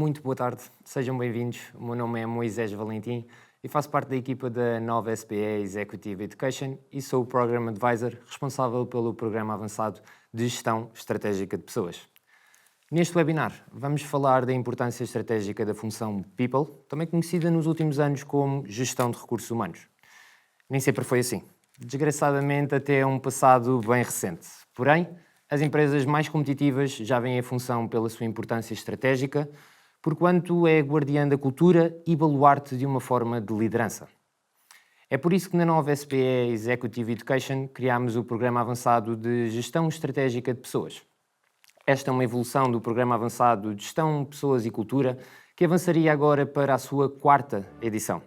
Muito boa tarde, sejam bem-vindos. O meu nome é Moisés Valentim e faço parte da equipa da Nova SPE Executive Education e sou o Program Advisor responsável pelo Programa Avançado de Gestão Estratégica de Pessoas. Neste webinar vamos falar da importância estratégica da função People, também conhecida nos últimos anos como Gestão de Recursos Humanos. Nem sempre foi assim, desgraçadamente até um passado bem recente. Porém, as empresas mais competitivas já veem a função pela sua importância estratégica, porquanto é guardiã da cultura e baluarte de uma forma de liderança. É por isso que na Nova SPE Executive Education criámos o Programa Avançado de Gestão Estratégica de Pessoas. Esta é uma evolução do Programa Avançado de Gestão, Pessoas e Cultura, que avançaria agora para a sua 4ª edição.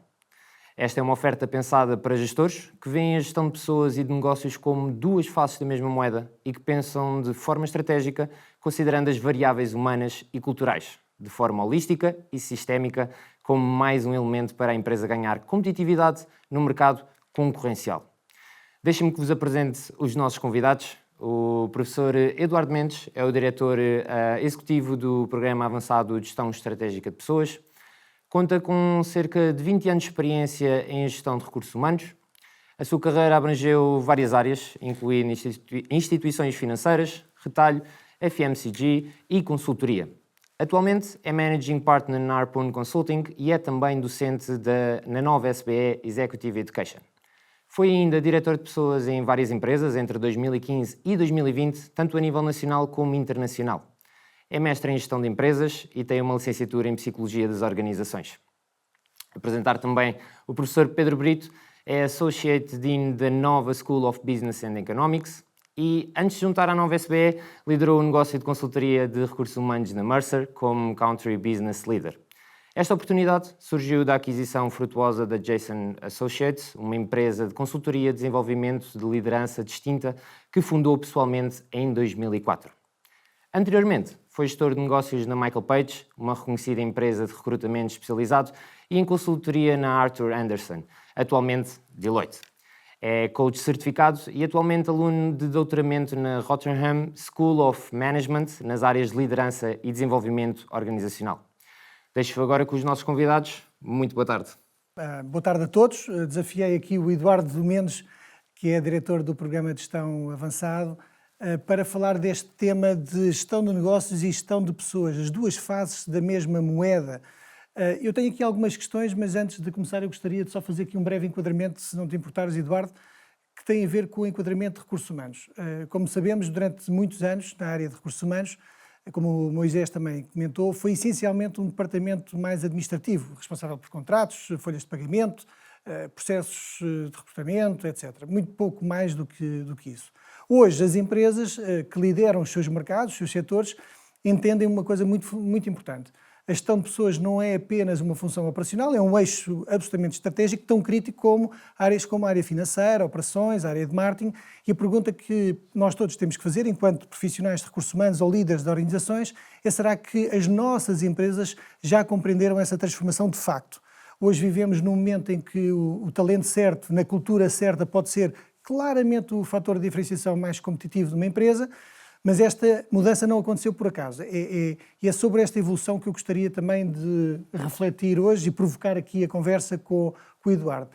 Esta é uma oferta pensada para gestores que veem a gestão de pessoas e de negócios como duas faces da mesma moeda e que pensam de forma estratégica, considerando as variáveis humanas e culturais, de forma holística e sistémica, como mais um elemento para a empresa ganhar competitividade no mercado concorrencial. Deixem-me que vos apresente os nossos convidados. O professor Eduardo Mendes é o diretor executivo do Programa Avançado de Gestão Estratégica de Pessoas. Conta com cerca de 20 anos de experiência em gestão de recursos humanos. A sua carreira abrangeu várias áreas, incluindo instituições financeiras, retalho, FMCG e consultoria. Atualmente é Managing Partner na Harpoon Consulting e é também docente na Nova SPE Executive Education. Foi ainda diretor de pessoas em várias empresas entre 2015 e 2020, tanto a nível nacional como internacional. É mestre em gestão de empresas e tem uma licenciatura em Psicologia das Organizações. Apresentar também o professor Pedro Brito, é Associate Dean da Nova School of Business and Economics e, antes de juntar à Nova SBE, liderou o negócio de consultoria de recursos humanos na Mercer como Country Business Leader. Esta oportunidade surgiu da aquisição frutuosa da Jason Associates, uma empresa de consultoria e desenvolvimento de liderança distinta que fundou pessoalmente em 2004. Anteriormente, foi gestor de negócios na Michael Page, uma reconhecida empresa de recrutamento especializado, e em consultoria na Arthur Andersen, atualmente Deloitte. É coach certificado e atualmente aluno de doutoramento na Rotherham School of Management, nas áreas de liderança e desenvolvimento organizacional. Deixo agora com os nossos convidados. Muito boa tarde. Boa tarde a todos. Desafiei aqui o Eduardo Mendes, que é diretor do Programa de Gestão Avançado, para falar deste tema de gestão de negócios e gestão de pessoas, as duas faces da mesma moeda. Eu tenho aqui algumas questões, mas antes de começar eu gostaria de só fazer aqui um breve enquadramento, se não te importares, Eduardo, que tem a ver com o enquadramento de recursos humanos. Como sabemos, durante muitos anos, na área de recursos humanos, como o Moisés também comentou, foi essencialmente um departamento mais administrativo, responsável por contratos, folhas de pagamento, processos de recrutamento, etc. Muito pouco mais do que isso. Hoje, as empresas que lideram os seus mercados, os seus setores, entendem uma coisa muito importante. A gestão de pessoas não é apenas uma função operacional, é um eixo absolutamente estratégico, tão crítico como áreas como a área financeira, operações, a área de marketing. E a pergunta que nós todos temos que fazer, enquanto profissionais de recursos humanos ou líderes de organizações, é: será que as nossas empresas já compreenderam essa transformação de facto? Hoje vivemos num momento em que o talento certo, na cultura certa, pode ser claramente o fator de diferenciação mais competitivo de uma empresa, mas esta mudança não aconteceu por acaso. E é sobre esta evolução que eu gostaria também de refletir hoje e provocar aqui a conversa com o Eduardo.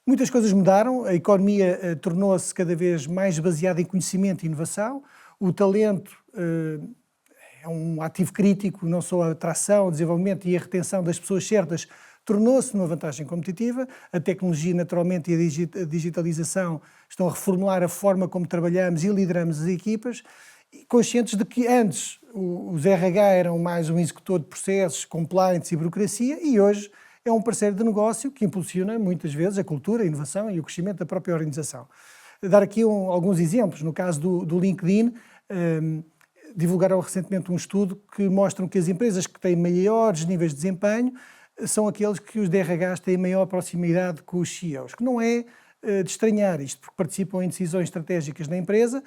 Muitas coisas mudaram, a economia tornou-se cada vez mais baseada em conhecimento e inovação, o talento é um ativo crítico, não só a atração, o desenvolvimento e a retenção das pessoas certas tornou-se uma vantagem competitiva. A tecnologia, naturalmente, e a digitalização estão a reformular a forma como trabalhamos e lideramos as equipas, conscientes de que antes os RH eram mais um executor de processos, compliance e burocracia, e hoje é um parceiro de negócio que impulsiona muitas vezes a cultura, a inovação e o crescimento da própria organização. Dar aqui alguns exemplos. No caso do LinkedIn, divulgaram recentemente um estudo que mostra que as empresas que têm maiores níveis de desempenho são aqueles que os DRHs têm maior proximidade com os CEOs, que não é de estranhar isto, porque participam em decisões estratégicas na empresa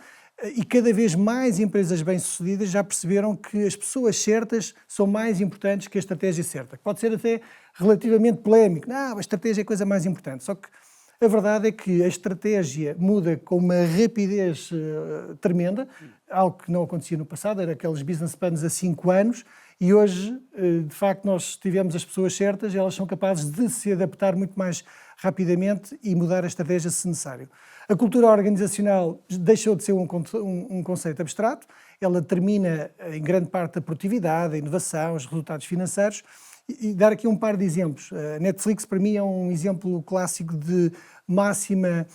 e cada vez mais empresas bem-sucedidas já perceberam que as pessoas certas são mais importantes que a estratégia certa. Pode ser até relativamente polémico. Não, a estratégia é a coisa mais importante. Só que a verdade é que a estratégia muda com uma rapidez tremenda, algo que não acontecia no passado, era aqueles business plans a 5 anos, E hoje, de facto, nós tivemos as pessoas certas, elas são capazes de se adaptar muito mais rapidamente e mudar a estratégia se necessário. A cultura organizacional deixou de ser um conceito abstrato, ela determina em grande parte a produtividade, a inovação, os resultados financeiros. E dar aqui um par de exemplos. A Netflix, para mim, é um exemplo clássico de máxima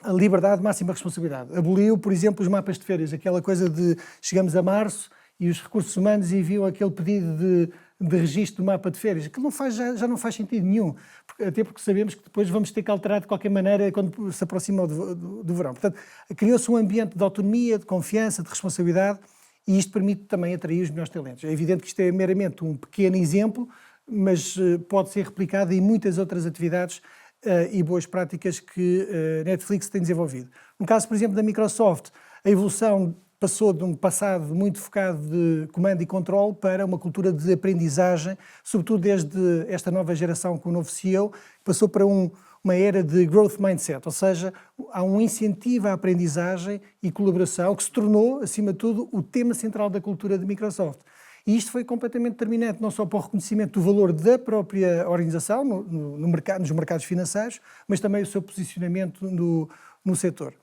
liberdade, máxima responsabilidade. Aboliu, por exemplo, os mapas de férias, aquela coisa de chegamos a março e os recursos humanos enviam aquele pedido de registro do mapa de férias. Aquilo já não faz sentido nenhum, até porque sabemos que depois vamos ter que alterar de qualquer maneira quando se aproxima do verão. Portanto, criou-se um ambiente de autonomia, de confiança, de responsabilidade, e isto permite também atrair os melhores talentos. É evidente que isto é meramente um pequeno exemplo, mas pode ser replicado em muitas outras atividades e boas práticas que a Netflix tem desenvolvido. No caso, por exemplo, da Microsoft, a evolução passou de um passado muito focado de comando e controle para uma cultura de aprendizagem, sobretudo desde esta nova geração com o novo CEO, passou para uma era de growth mindset, ou seja, há um incentivo à aprendizagem e colaboração que se tornou, acima de tudo, o tema central da cultura de Microsoft. E isto foi completamente determinante, não só para o reconhecimento do valor da própria organização nos mercados financeiros, mas também o seu posicionamento no setor.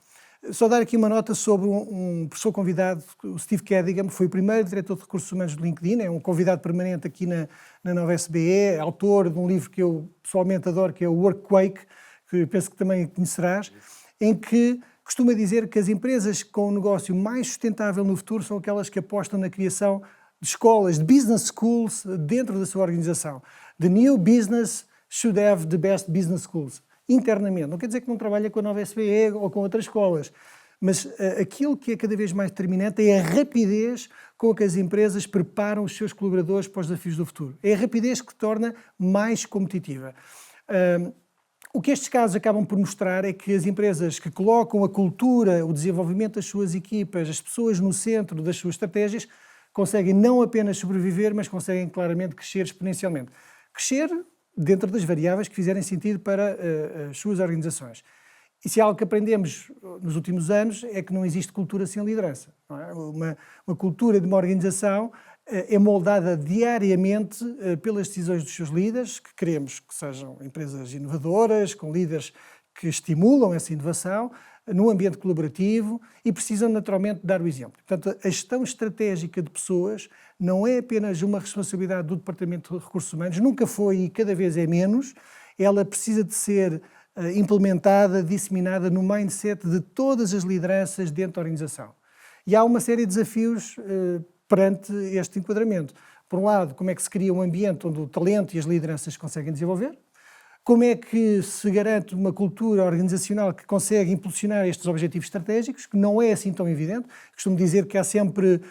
Só dar aqui uma nota sobre um professor convidado, o Steve Cadigan, que foi o primeiro diretor de recursos humanos do LinkedIn, é um convidado permanente aqui na nova SBE, é autor de um livro que eu pessoalmente adoro, que é o Workquake, que penso que também conhecerás, em que costuma dizer que as empresas com o negócio mais sustentável no futuro são aquelas que apostam na criação de escolas, de business schools dentro da sua organização. The new business should have the best business schools. Internamente. Não quer dizer que não trabalha com a nova SBE ou com outras escolas, mas aquilo que é cada vez mais determinante é a rapidez com que as empresas preparam os seus colaboradores para os desafios do futuro. É a rapidez que torna mais competitiva. O que estes casos acabam por mostrar é que as empresas que colocam a cultura, o desenvolvimento das suas equipas, as pessoas no centro das suas estratégias, conseguem não apenas sobreviver, mas conseguem claramente crescer exponencialmente. Crescer dentro das variáveis que fizerem sentido para as suas organizações. E se há algo que aprendemos nos últimos anos é que não existe cultura sem liderança. Não é? Uma cultura de uma organização é moldada diariamente pelas decisões dos seus líderes, que queremos que sejam empresas inovadoras, com líderes que estimulam essa inovação, num ambiente colaborativo e precisam naturalmente dar o exemplo. Portanto, a gestão estratégica de pessoas não é apenas uma responsabilidade do Departamento de Recursos Humanos, nunca foi e cada vez é menos, ela precisa de ser implementada, disseminada no mindset de todas as lideranças dentro da organização. E há uma série de desafios perante este enquadramento. Por um lado, como é que se cria um ambiente onde o talento e as lideranças conseguem desenvolver? Como é que se garante uma cultura organizacional que consegue impulsionar estes objetivos estratégicos, que não é assim tão evidente? Costumo dizer que há sempre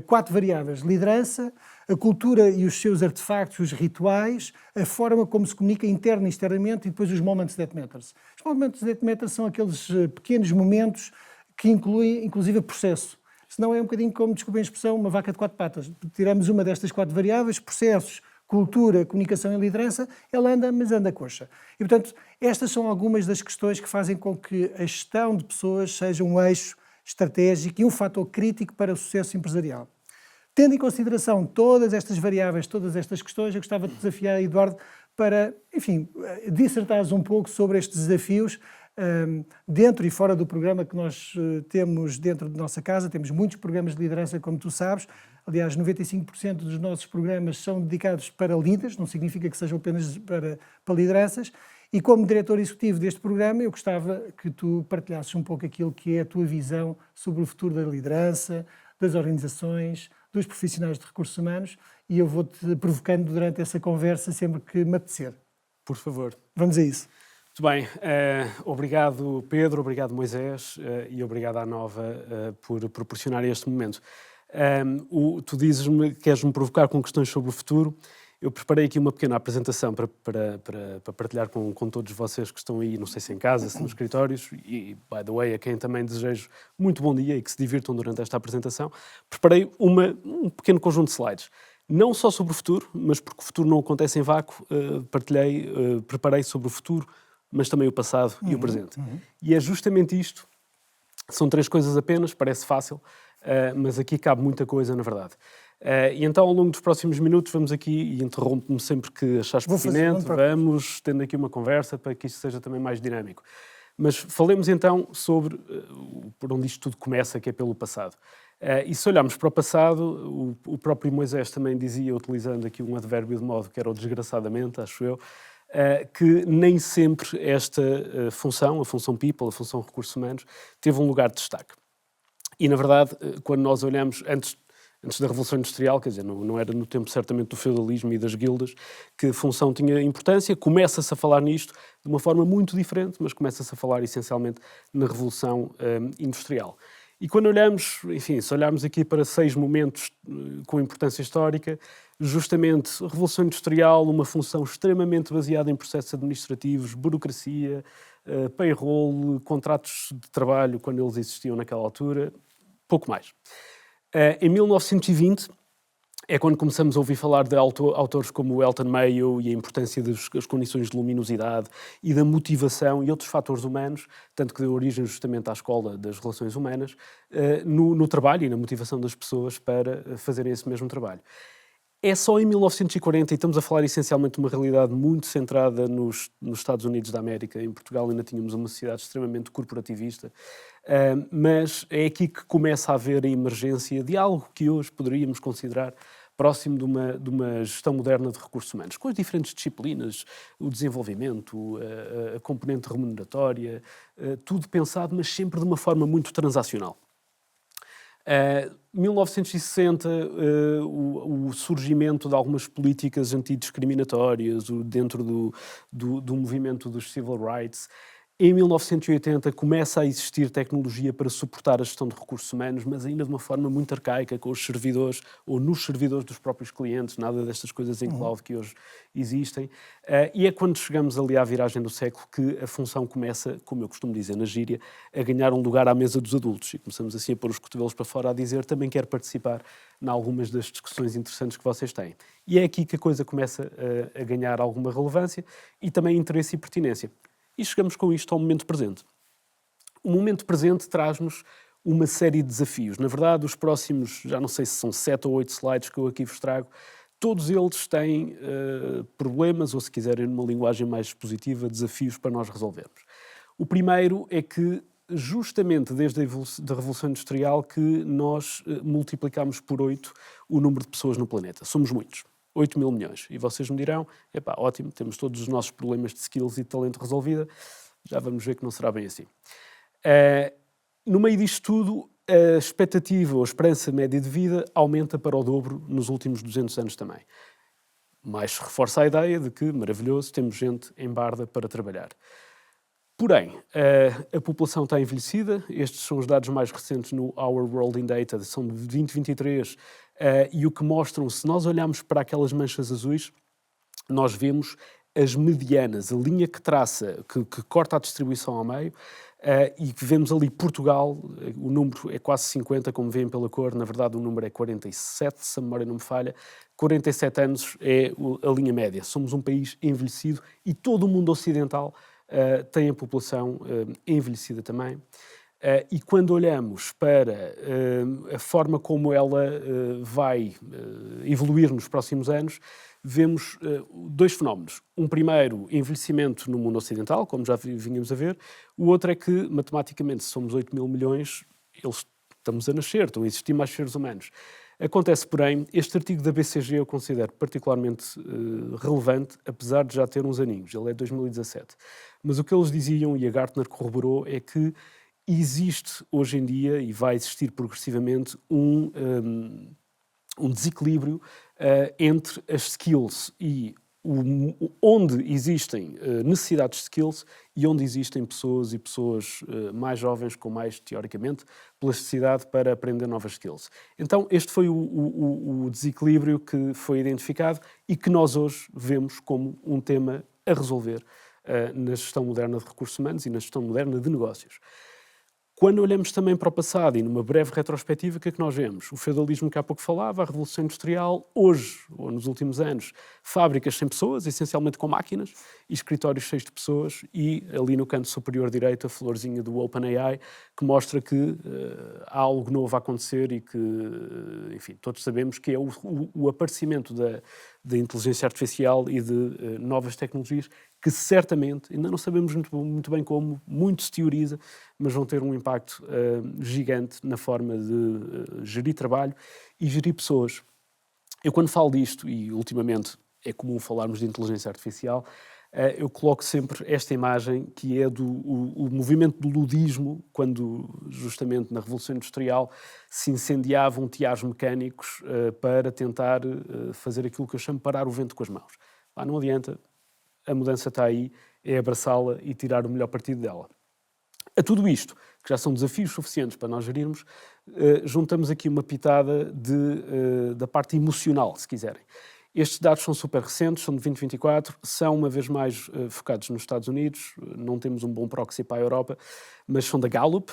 4 variáveis: liderança, a cultura e os seus artefactos, os rituais, a forma como se comunica interna e externamente e depois os moments that matters. Os moments that matters são aqueles pequenos momentos que incluem, inclusive, processo. Senão é um bocadinho como, desculpem a expressão, uma vaca de 4 patas. Tiramos uma destas 4 variáveis, processos, cultura, comunicação e liderança, ela anda, mas anda coxa. E, portanto, estas são algumas das questões que fazem com que a gestão de pessoas seja um eixo estratégico e um fator crítico para o sucesso empresarial. Tendo em consideração todas estas variáveis, todas estas questões, eu gostava de desafiar a Eduardo para, enfim, dissertares um pouco sobre estes desafios dentro e fora do programa que nós temos dentro de nossa casa. Temos muitos programas de liderança, como tu sabes. Aliás, 95% dos nossos programas são dedicados para líderes, não significa que sejam apenas para lideranças. E como diretor executivo deste programa, eu gostava que tu partilhasses um pouco aquilo que é a tua visão sobre o futuro da liderança, das organizações, dos profissionais de recursos humanos, e eu vou-te provocando durante essa conversa sempre que me apetecer. Por favor. Vamos a isso. Muito bem. Obrigado, Pedro, obrigado, Moisés, e obrigado à Nova por proporcionar este momento. Tu dizes-me que queres-me provocar com questões sobre o futuro. Eu preparei aqui uma pequena apresentação para partilhar com todos vocês que estão aí, não sei se em casa, se nos escritórios, e, by the way, a quem também desejo muito bom dia e que se divirtam durante esta apresentação. Preparei um pequeno conjunto de slides, não só sobre o futuro, mas porque o futuro não acontece em vácuo, preparei sobre o futuro, mas também o passado e o presente. E é justamente isto. São 3 coisas apenas, parece fácil, mas aqui cabe muita coisa, na verdade. E então, ao longo dos próximos minutos, vamos aqui, e interrompo-me sempre que achares pertinente, vamos tendo aqui uma conversa para que isto seja também mais dinâmico. Mas falemos então sobre por onde isto tudo começa, que é pelo passado. E se olharmos para o passado, o próprio Moisés também dizia, utilizando aqui um advérbio de modo que era o desgraçadamente, acho eu, que nem sempre esta função, a função people, a função recursos humanos, teve um lugar de destaque. E, na verdade, quando nós olhamos antes da Revolução Industrial, quer dizer, não era no tempo certamente do feudalismo e das guildas, que a função tinha importância, começa-se a falar nisto de uma forma muito diferente, mas começa-se a falar essencialmente na Revolução Industrial. E quando olhamos, enfim, se olharmos aqui para 6 momentos com importância histórica, justamente a Revolução Industrial, uma função extremamente baseada em processos administrativos, burocracia, payroll, contratos de trabalho, quando eles existiam naquela altura, pouco mais. Em 1920 é quando começamos a ouvir falar de autores como o Elton Mayo e a importância das condições de luminosidade e da motivação e outros fatores humanos, tanto que deu origem justamente à Escola das Relações Humanas, no trabalho e na motivação das pessoas para fazerem esse mesmo trabalho. É só em 1940, e estamos a falar essencialmente de uma realidade muito centrada nos Estados Unidos da América. Em Portugal ainda tínhamos uma sociedade extremamente corporativista, mas é aqui que começa a haver a emergência de algo que hoje poderíamos considerar próximo de uma gestão moderna de recursos humanos, com as diferentes disciplinas, o desenvolvimento, a componente remuneratória, tudo pensado, mas sempre de uma forma muito transacional. 1960, o surgimento de algumas políticas antidiscriminatórias dentro do movimento dos civil rights. Em 1980 começa a existir tecnologia para suportar a gestão de recursos humanos, mas ainda de uma forma muito arcaica, com os servidores ou nos servidores dos próprios clientes, nada destas coisas em cloud que hoje existem. E é quando chegamos ali à viragem do século que a função começa, como eu costumo dizer na gíria, a ganhar um lugar à mesa dos adultos. E começamos assim a pôr os cotovelos para fora a dizer também quero participar em algumas das discussões interessantes que vocês têm. E é aqui que a coisa começa a ganhar alguma relevância e também interesse e pertinência. E chegamos com isto ao momento presente. O momento presente traz-nos uma série de desafios. Na verdade, os próximos, já não sei se são 7 ou 8 slides que eu aqui vos trago, todos eles têm problemas, ou se quiserem numa linguagem mais expositiva, desafios para nós resolvermos. O primeiro é que, justamente desde a Revolução Industrial, que nós multiplicamos por 8 o número de pessoas no planeta. Somos muitos. 8 mil milhões. E vocês me dirão, ótimo, temos todos os nossos problemas de skills e de talento resolvida, já vamos ver que não será bem assim. No meio disto tudo, a expectativa ou a esperança média de vida aumenta para o dobro nos últimos 200 anos também. Mais se reforça a ideia de que, maravilhoso, temos gente em barda para trabalhar. Porém, a população está envelhecida, estes são os dados mais recentes no Our World in Data, são de 2023, e o que mostram, se nós olharmos para aquelas manchas azuis, nós vemos as medianas, a linha que traça, que corta a distribuição ao meio, e vemos ali Portugal, o número é quase 50, como veem pela cor, na verdade o número é 47, se a memória não me falha, 47 anos é a linha média. Somos um país envelhecido e todo o mundo ocidental tem a população envelhecida também. E quando olhamos para a forma como ela vai evoluir nos próximos anos, vemos 2 fenómenos. Um primeiro, envelhecimento no mundo ocidental, como já vínhamos a ver. O outro é que, matematicamente, se somos 8 mil milhões, estamos a nascer, estão a existir mais seres humanos. Acontece, porém, este artigo da BCG eu considero particularmente relevante, apesar de já ter uns aninhos. Ele é de 2017. Mas o que eles diziam, e a Gartner corroborou, é que existe hoje em dia, e vai existir progressivamente, um desequilíbrio entre as skills e onde existem necessidades de skills e onde existem pessoas mais jovens com mais, teoricamente, plasticidade para aprender novas skills. Então, este foi o desequilíbrio que foi identificado e que nós hoje vemos como um tema a resolver na gestão moderna de recursos humanos e na gestão moderna de negócios. Quando olhamos também para o passado e numa breve retrospectiva, o que é que nós vemos? O feudalismo que há pouco falava, a Revolução Industrial, hoje, ou nos últimos anos, fábricas sem pessoas, essencialmente com máquinas, e escritórios cheios de pessoas, e ali no canto superior direito a florzinha do OpenAI, que mostra que há algo novo a acontecer e que, enfim, todos sabemos que é o aparecimento da inteligência artificial e de novas tecnologias que certamente, ainda não sabemos muito bem como, muito se teoriza, mas vão ter um impacto gigante na forma de gerir trabalho e gerir pessoas. Eu quando falo disto, e ultimamente é comum falarmos de inteligência artificial, eu coloco sempre esta imagem que é o movimento do ludismo, quando justamente na Revolução Industrial se incendiavam tiares mecânicos para tentar fazer aquilo que eu chamo de parar o vento com as mãos. Não adianta, a mudança está aí, é abraçá-la e tirar o melhor partido dela. A tudo isto, que já são desafios suficientes para nós gerirmos, juntamos aqui uma pitada da parte emocional, se quiserem. Estes dados são super recentes, são de 2024, são uma vez mais focados nos Estados Unidos, não temos um bom proxy para a Europa, mas são da Gallup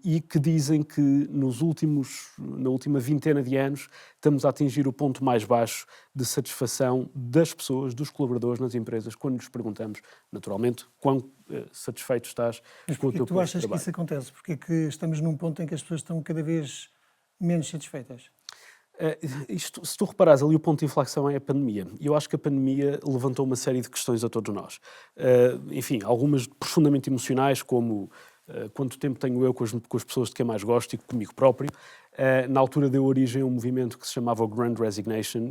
e que dizem que na última vintena de anos estamos a atingir o ponto mais baixo de satisfação das pessoas, dos colaboradores nas empresas, quando lhes perguntamos, naturalmente, quão satisfeito estás com o teu posto de trabalho. Tu achas que isso acontece? Porque é que estamos num ponto em que as pessoas estão cada vez menos satisfeitas? Se tu reparares ali, o ponto de inflexão é a pandemia. E eu acho que a pandemia levantou uma série de questões a todos nós. Enfim, algumas profundamente emocionais, como quanto tempo tenho eu com as pessoas de quem mais gosto e comigo próprio. Na altura deu origem a um movimento que se chamava o Grand Resignation,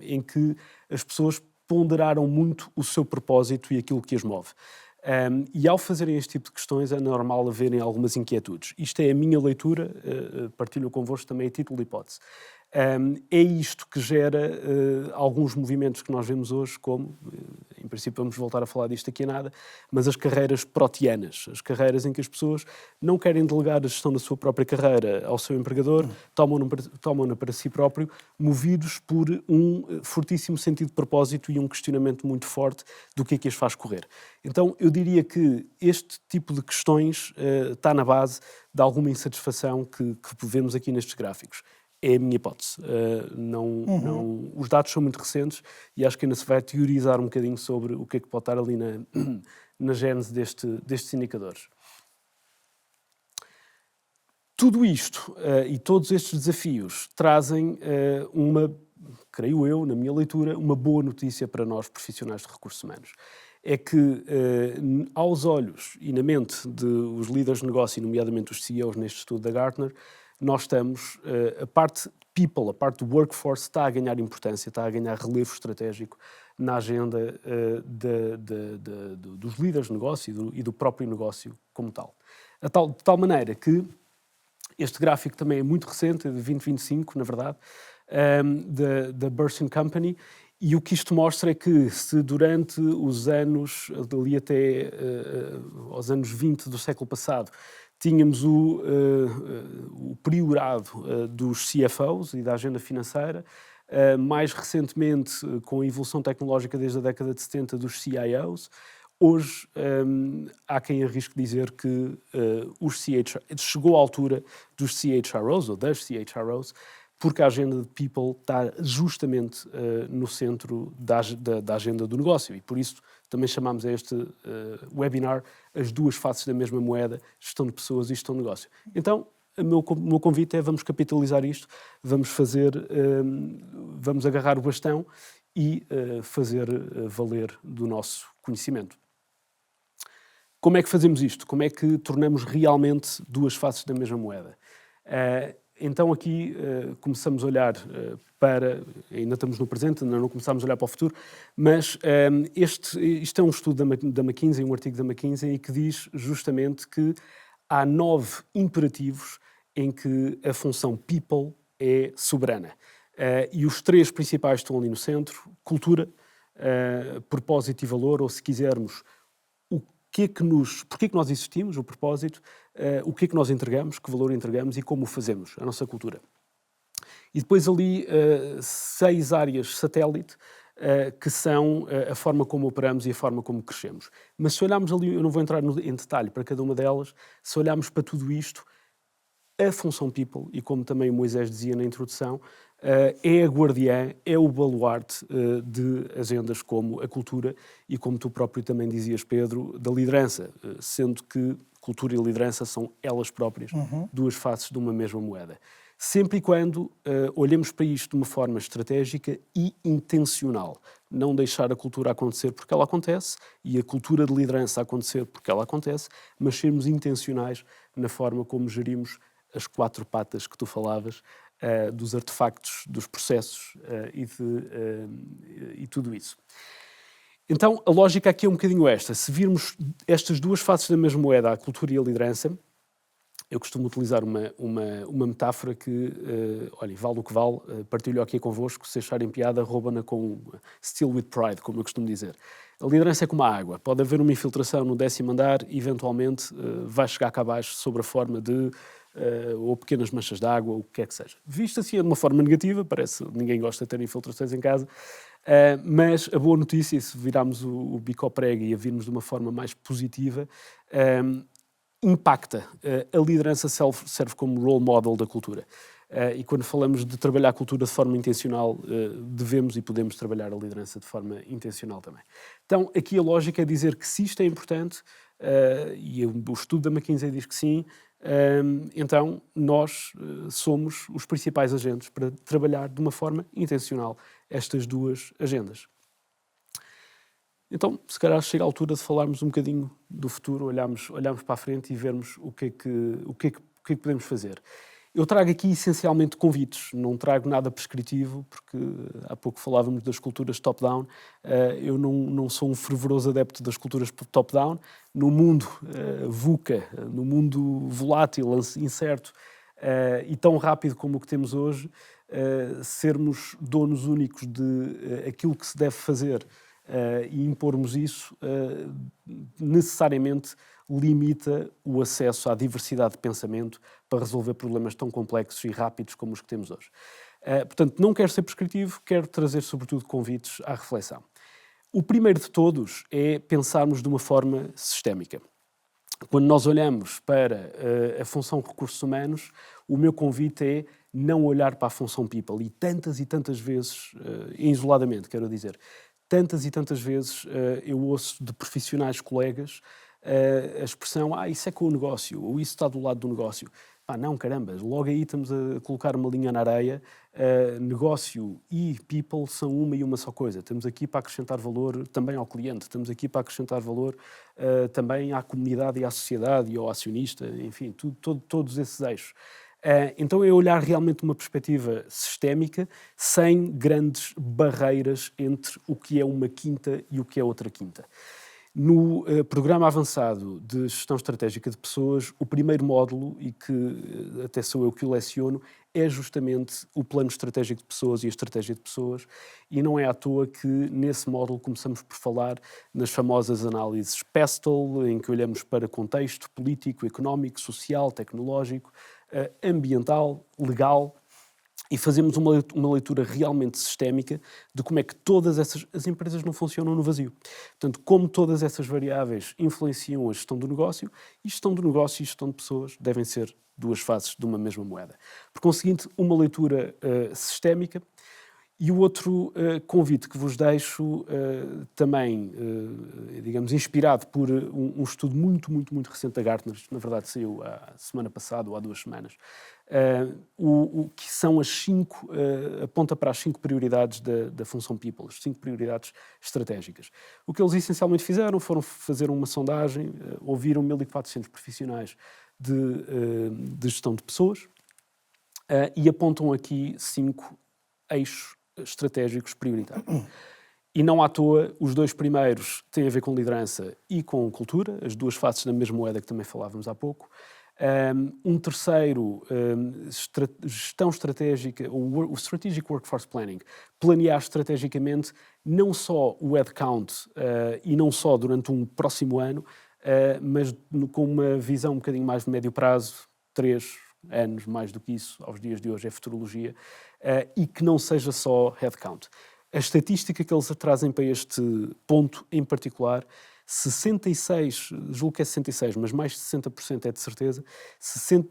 em que as pessoas ponderaram muito o seu propósito e aquilo que as move. E ao fazerem este tipo de questões é normal haverem algumas inquietudes. Isto é a minha leitura, partilho convosco também a título de hipótese. É isto que gera alguns movimentos que nós vemos hoje, como, em princípio vamos voltar a falar disto aqui a nada, mas as carreiras proteanas, as carreiras em que as pessoas não querem delegar a gestão da sua própria carreira ao seu empregador, tomam-na para si próprio, movidos por um fortíssimo sentido de propósito e um questionamento muito forte do que é que as faz correr. Então, eu diria que este tipo de questões está na base de alguma insatisfação que vemos aqui nestes gráficos. É a minha hipótese. Os dados são muito recentes e acho que ainda se vai teorizar um bocadinho sobre o que é que pode estar ali na gênese destes indicadores. Tudo isto e todos estes desafios trazem creio eu, na minha leitura, uma boa notícia para nós profissionais de recursos humanos. É que, aos olhos e na mente dos líderes de negócio, nomeadamente os CEOs neste estudo da Gartner, nós estamos, a parte people, a parte do workforce está a ganhar importância, está a ganhar relevo estratégico na agenda dos líderes de negócio e do próprio negócio como tal. De tal maneira que este gráfico também é muito recente, é de 2025, na verdade, da Burson Company, e o que isto mostra é que se durante os anos, ali até aos anos 20 do século passado, tínhamos o priorado dos CFOs e da agenda financeira, mais recentemente, com a evolução tecnológica desde a década de 70 dos CIOs, hoje há quem arrisque dizer que chegou à altura dos CHROs, ou das CHROs, porque a agenda de people está justamente no centro da agenda do negócio. E por isso também chamamos a este webinar as duas faces da mesma moeda, gestão de pessoas e gestão de negócio. Então, o meu convite é vamos capitalizar isto, vamos agarrar o bastão e fazer valer do nosso conhecimento. Como é que fazemos isto? Como é que tornamos realmente duas faces da mesma moeda? Então aqui começamos a olhar ainda estamos no presente, ainda não começámos a olhar para o futuro, mas isto é um estudo da McKinsey, um artigo da McKinsey, que diz justamente que há 9 imperativos em que a função people é soberana. E os 3 principais estão ali no centro: cultura, propósito e valor, ou se quisermos, porquê que nós existimos, o propósito, o que é que nós entregamos, que valor entregamos e como o fazemos, a nossa cultura. E depois ali 6 áreas satélite que são a forma como operamos e a forma como crescemos. Mas se olharmos ali, eu não vou entrar em detalhe para cada uma delas, se olharmos para tudo isto, a função People, e como também o Moisés dizia na introdução, é a guardiã, é o baluarte de agendas como a cultura e, como tu próprio também dizias, Pedro, da liderança, sendo que cultura e liderança são elas próprias duas faces de uma mesma moeda. Sempre e quando olhemos para isto de uma forma estratégica e intencional. Não deixar a cultura acontecer porque ela acontece e a cultura de liderança acontecer porque ela acontece, mas sermos intencionais na forma como gerimos as 4 patas que tu falavas, dos artefactos, dos processos e tudo isso. Então, a lógica aqui é um bocadinho esta. Se virmos estas duas faces da mesma moeda, a cultura e a liderança, eu costumo utilizar uma metáfora que, olha, vale o que vale, partilho aqui convosco, se acharem piada, roubam-na com steal with pride, como eu costumo dizer. A liderança é como a água. Pode haver uma infiltração no 10º andar, eventualmente vai chegar cá abaixo sob a forma de ou pequenas manchas de água, ou o que quer que seja. Visto assim de uma forma negativa, parece que ninguém gosta de ter infiltrações em casa, mas a boa notícia, se virarmos o bico ao prego e a virmos de uma forma mais positiva, impacta. A liderança serve como role model da cultura. E quando falamos de trabalhar a cultura de forma intencional, devemos e podemos trabalhar a liderança de forma intencional também. Então, aqui a lógica é dizer que se isto é importante, e o estudo da McKinsey diz que sim, então nós somos os principais agentes para trabalhar de uma forma intencional estas duas agendas. Então, se calhar chega a altura de falarmos um bocadinho do futuro, olharmos para a frente e vermos o que é que podemos fazer. Eu trago aqui essencialmente convites, não trago nada prescritivo, porque há pouco falávamos das culturas top-down. Eu não sou um fervoroso adepto das culturas top-down. No mundo VUCA, no mundo volátil, incerto e tão rápido como o que temos hoje, sermos donos únicos de aquilo que se deve fazer e impormos isso, necessariamente limita o acesso à diversidade de pensamento para resolver problemas tão complexos e rápidos como os que temos hoje. Portanto, não quero ser prescritivo, quero trazer sobretudo convites à reflexão. O primeiro de todos é pensarmos de uma forma sistémica. Quando nós olhamos para a função recursos humanos, o meu convite é não olhar para a função people. E tantas vezes, isoladamente, quero dizer, tantas e tantas vezes eu ouço de profissionais colegas a expressão, isso é com o negócio, ou isso está do lado do negócio. Não, caramba, logo aí estamos a colocar uma linha na areia. Negócio e people são uma e uma só coisa. Estamos aqui para acrescentar valor também ao cliente, estamos aqui para acrescentar valor também à comunidade e à sociedade e ao acionista, enfim, todos esses eixos. Então é olhar realmente uma perspectiva sistémica, sem grandes barreiras entre o que é uma quinta e o que é outra quinta. No programa avançado de gestão estratégica de pessoas, o primeiro módulo, e que até sou eu que o leciono, é justamente o plano estratégico de pessoas e a estratégia de pessoas, e não é à toa que nesse módulo começamos por falar nas famosas análises PESTEL, em que olhamos para contexto político, económico, social, tecnológico, ambiental, legal, e fazemos uma leitura realmente sistémica de como é que todas as empresas não funcionam no vazio. Portanto, como todas essas variáveis influenciam a gestão do negócio, e gestão do negócio e gestão de pessoas devem ser duas faces de uma mesma moeda. Por conseguinte, uma leitura sistémica. E o outro convite que vos deixo, também, digamos, inspirado por um estudo muito recente da Gartner, na verdade saiu a semana passada ou há 2 semanas, que são aponta para as 5 prioridades da função People, as 5 prioridades estratégicas. O que eles essencialmente fizeram foram fazer uma sondagem, ouviram 1.400 profissionais de gestão de pessoas e apontam aqui 5 eixos estratégicos prioritários. E não à toa, os 2 primeiros têm a ver com liderança e com cultura, as 2 faces da mesma moeda que também falávamos há pouco. Um terceiro, gestão estratégica, o Strategic Workforce Planning, planear estrategicamente não só o headcount e não só durante um próximo ano, mas com uma visão um bocadinho mais de médio prazo, 3 anos, mais do que isso, aos dias de hoje é futurologia, e que não seja só headcount. A estatística que eles trazem para este ponto em particular, 66, julgo que é 66, mas mais de 60% é de certeza,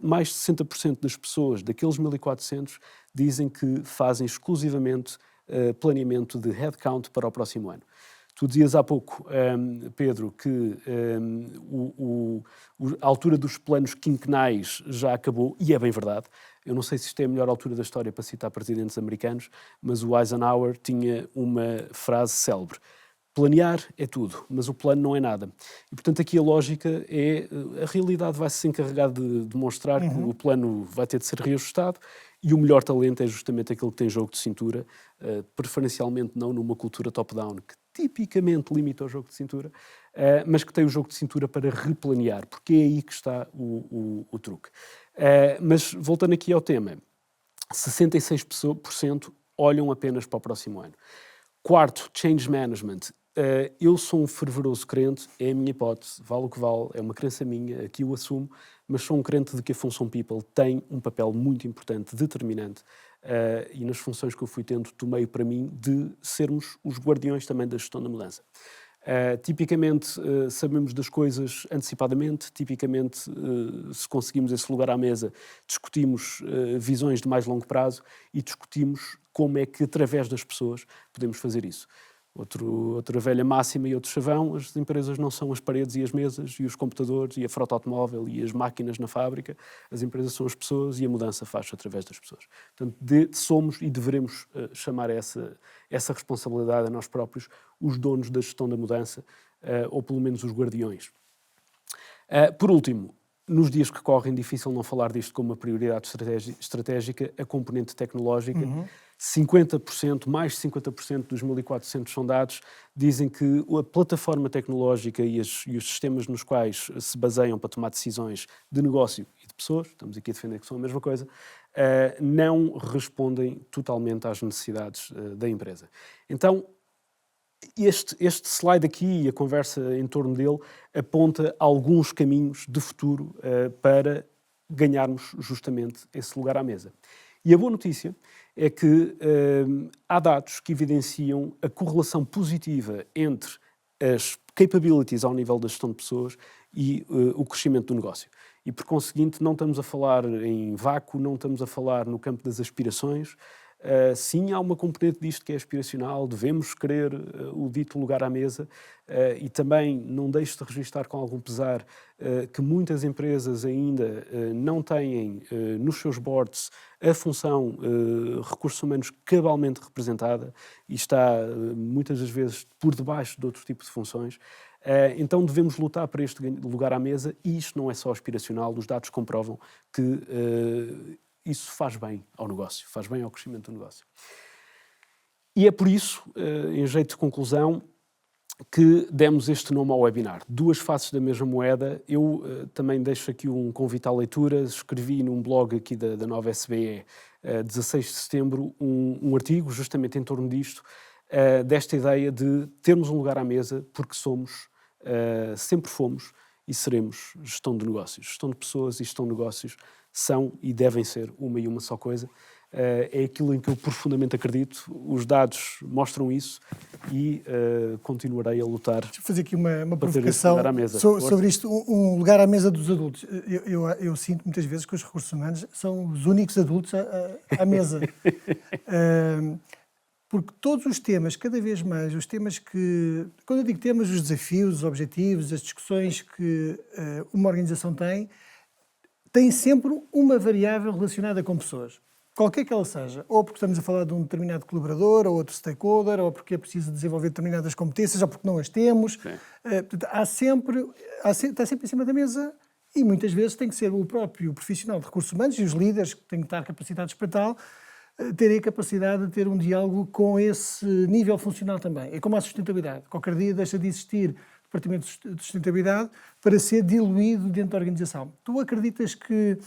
mais de 60% das pessoas, daqueles 1.400, dizem que fazem exclusivamente planeamento de headcount para o próximo ano. Tu dizias há pouco, Pedro, que a altura dos planos quinquenais já acabou, e é bem verdade. Eu não sei se isto é a melhor altura da história para citar presidentes americanos, mas o Eisenhower tinha uma frase célebre: planear é tudo, mas o plano não é nada. E, portanto, aqui a lógica é, a realidade vai se encarregar de demonstrar que o plano vai ter de ser reajustado, e o melhor talento é justamente aquele que tem jogo de cintura, preferencialmente não numa cultura top-down, que tipicamente limita o jogo de cintura, mas que tem o jogo de cintura para replanear, porque é aí que está o truque. Mas, voltando aqui ao tema, 66% olham apenas para o próximo ano. Quarto, change management. Eu sou um fervoroso crente, é a minha hipótese, vale o que vale, é uma crença minha, aqui o assumo, mas sou um crente de que a função people tem um papel muito importante, determinante, e nas funções que eu fui tendo, tomei para mim de sermos os guardiões também da gestão da mudança. Tipicamente sabemos das coisas antecipadamente, tipicamente se conseguimos esse lugar à mesa, discutimos visões de mais longo prazo e discutimos como é que através das pessoas podemos fazer isso. Outra velha máxima e outro chavão: as empresas não são as paredes e as mesas e os computadores e a frota automóvel e as máquinas na fábrica, as empresas são as pessoas e a mudança faz-se através das pessoas. Portanto, somos e deveremos chamar essa responsabilidade a nós próprios os donos da gestão da mudança, ou pelo menos os guardiões. Por último, nos dias que correm, difícil não falar disto como uma prioridade estratégica, a componente tecnológica. 50%, mais de 50% dos 1.400 sondados dizem que a plataforma tecnológica e os sistemas nos quais se baseiam para tomar decisões de negócio e de pessoas, estamos aqui a defender que são a mesma coisa, não respondem totalmente às necessidades da empresa. Então, este slide aqui e a conversa em torno dele aponta alguns caminhos de futuro para ganharmos justamente esse lugar à mesa. E a boa notícia é que há dados que evidenciam a correlação positiva entre as capabilities ao nível da gestão de pessoas e o crescimento do negócio. E, por conseguinte, não estamos a falar em vácuo, não estamos a falar no campo das aspirações. Sim, há uma componente disto que é aspiracional, devemos querer o dito lugar à mesa, e também não deixo de registar com algum pesar que muitas empresas ainda não têm nos seus boards a função recursos humanos cabalmente representada e está muitas das vezes por debaixo de outro tipo de funções. Então devemos lutar para este lugar à mesa, e isto não é só aspiracional, os dados comprovam que isso faz bem ao negócio, faz bem ao crescimento do negócio. E é por isso, em jeito de conclusão, que demos este nome ao webinar. Duas faces da mesma moeda. Eu também deixo aqui um convite à leitura. Escrevi num blog aqui da Nova SBE, 16 de setembro, um artigo justamente em torno disto, desta ideia de termos um lugar à mesa porque somos, sempre fomos e seremos gestão de negócios. Gestão de pessoas e gestão de negócios são e devem ser uma e uma só coisa. É aquilo em que eu profundamente acredito, os dados mostram isso e continuarei a lutar. Deixa eu fazer aqui uma provocação sobre isto, um lugar à mesa dos adultos. Eu sinto muitas vezes que os recursos humanos são os únicos adultos à mesa. Porque todos os temas, cada vez mais, os temas que... Quando eu digo temas, os desafios, os objetivos, as discussões que uma organização tem sempre uma variável relacionada com pessoas. Qualquer que ela seja, ou porque estamos a falar de um determinado colaborador, ou outro stakeholder, ou porque é preciso desenvolver determinadas competências, ou porque não as temos. Está sempre em cima da mesa, e muitas vezes tem que ser o próprio profissional de recursos humanos e os líderes que têm que estar capacitados para tal, terem a capacidade de ter um diálogo com esse nível funcional também. É como a sustentabilidade. Qualquer dia deixa de existir departamento de sustentabilidade para ser diluído dentro da organização. Tu acreditas que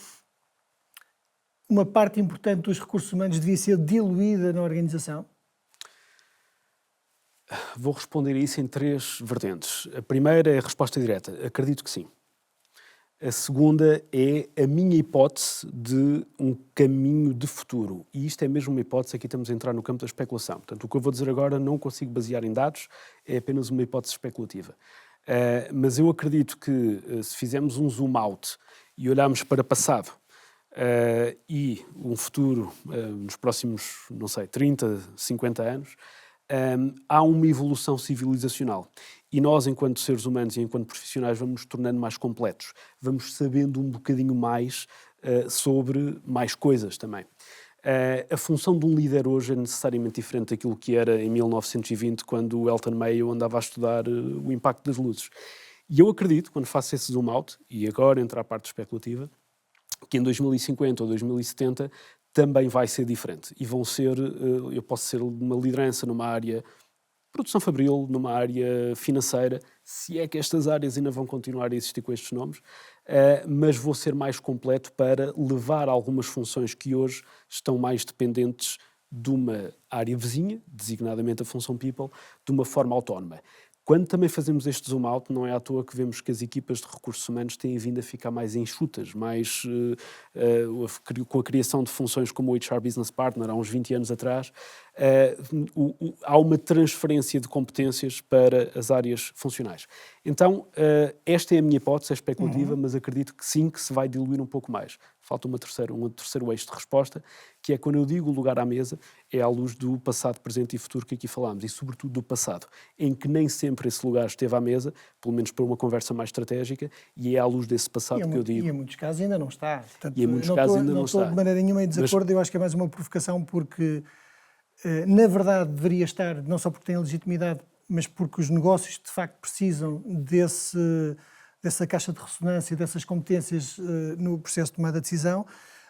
uma parte importante dos recursos humanos devia ser diluída na organização? Vou responder a isso em três vertentes. A primeira é a resposta direta. Acredito que sim. A segunda é a minha hipótese de um caminho de futuro. E isto é mesmo uma hipótese, aqui estamos a entrar no campo da especulação. Portanto, o que eu vou dizer agora não consigo basear em dados, é apenas uma hipótese especulativa. Mas eu acredito que se fizermos um zoom out e olharmos para o passado e um futuro nos próximos, não sei, 30, 50 anos, há uma evolução civilizacional. E nós, enquanto seres humanos e enquanto profissionais, vamos nos tornando mais completos. Vamos sabendo um bocadinho mais sobre mais coisas também. A função de um líder hoje é necessariamente diferente daquilo que era em 1920, quando o Elton Mayo andava a estudar o impacto das luzes. E eu acredito, quando faço esse zoom out, e agora entra a parte especulativa, que em 2050 ou 2070 também vai ser diferente. E vão ser, eu posso ser uma liderança numa área produção fabril, numa área financeira, se é que estas áreas ainda vão continuar a existir com estes nomes, mas vou ser mais completo para levar algumas funções que hoje estão mais dependentes de uma área vizinha, designadamente a função people, de uma forma autónoma. Quando também fazemos este zoom out, não é à toa que vemos que as equipas de recursos humanos têm vindo a ficar mais enxutas, mais com a criação de funções como o HR Business Partner há uns 20 anos atrás, há uma transferência de competências para as áreas funcionais. Então, esta é a minha hipótese, é especulativa, mas acredito que sim, que se vai diluir um pouco mais. Falta um terceiro eixo de resposta, que é quando eu digo lugar à mesa, é à luz do passado, presente e futuro que aqui falámos, e sobretudo do passado, em que nem sempre esse lugar esteve à mesa, pelo menos para uma conversa mais estratégica, e é à luz desse passado que eu digo. E em muitos casos ainda não está. Portanto, e em muitos casos ainda não está. Não estou de maneira nenhuma em desacordo, eu acho que é mais uma provocação porque, na verdade, deveria estar, não só porque tem legitimidade, mas porque os negócios de facto precisam dessa caixa de ressonância, dessas competências no processo de tomada de decisão,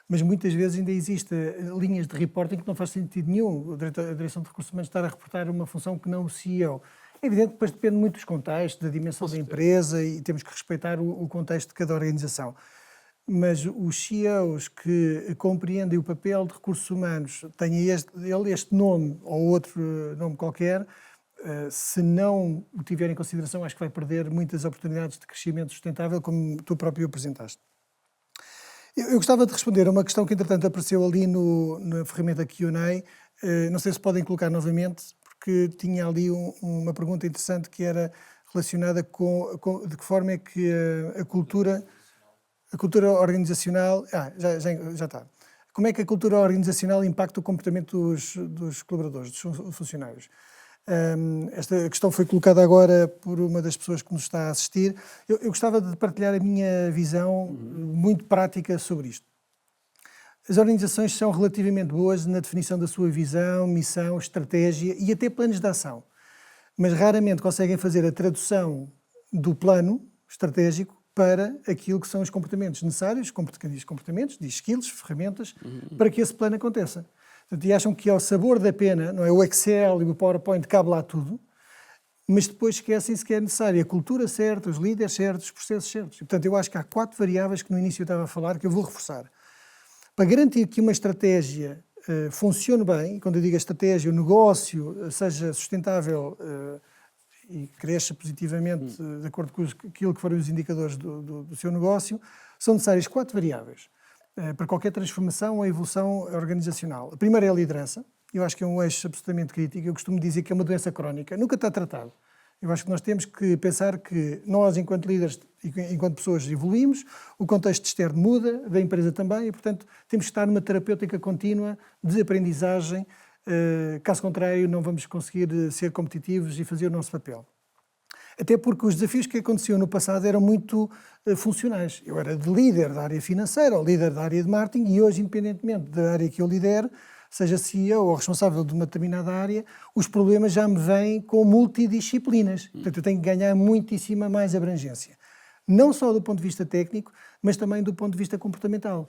mas muitas vezes ainda existem linhas de reporting que não faz sentido nenhum. A Direção de Recursos Humanos estar a reportar uma função que não o CEO. É evidente que depois depende muito dos contextos, da dimensão da empresa e temos que respeitar o contexto de cada organização. Mas os CEOs que compreendem o papel de recursos humanos, tenha este nome ou outro nome qualquer, se não o tiver em consideração, acho que vai perder muitas oportunidades de crescimento sustentável, como tu próprio apresentaste. Eu gostava de responder a uma questão que, entretanto, apareceu ali na ferramenta Q&A. Não sei se podem colocar novamente, porque tinha ali uma pergunta interessante que era relacionada com de que forma é que a cultura organizacional... já está. Como é que a cultura organizacional impacta o comportamento dos colaboradores, dos funcionários? Esta questão foi colocada agora por uma das pessoas que nos está a assistir. Eu gostava de partilhar a minha visão muito prática sobre isto. As organizações são relativamente boas na definição da sua visão, missão, estratégia e até planos de ação, mas raramente conseguem fazer a tradução do plano estratégico para aquilo que são os comportamentos necessários, comportamentos, de skills, ferramentas, para que esse plano aconteça. Portanto, e acham que ao sabor da pena, não é? O Excel e o PowerPoint cabe lá tudo, mas depois esquecem-se que é necessária a cultura certa, os líderes certos, os processos certos. E, portanto, eu acho que há 4 variáveis que no início eu estava a falar, que eu vou reforçar. Para garantir que uma estratégia funcione bem, e quando eu digo a estratégia, o negócio seja sustentável e cresça positivamente de acordo com aquilo que forem os indicadores do seu negócio, são necessárias 4 variáveis para qualquer transformação ou evolução organizacional. A primeira é a liderança. Eu acho que é um eixo absolutamente crítico. Eu costumo dizer que é uma doença crónica. Nunca está tratado. Eu acho que nós temos que pensar que nós, enquanto líderes e enquanto pessoas, evoluímos, o contexto externo muda, da empresa também, e, portanto, temos que estar numa terapêutica contínua de aprendizagem. Caso contrário, não vamos conseguir ser competitivos e fazer o nosso papel. Até porque os desafios que aconteciam no passado eram muito funcionais. Eu era de líder da área financeira ou líder da área de marketing e hoje, independentemente da área que eu lidero, seja CEO ou responsável de uma determinada área, os problemas já me vêm com multidisciplinas. Portanto, eu tenho que ganhar muitíssima mais abrangência. Não só do ponto de vista técnico, mas também do ponto de vista comportamental.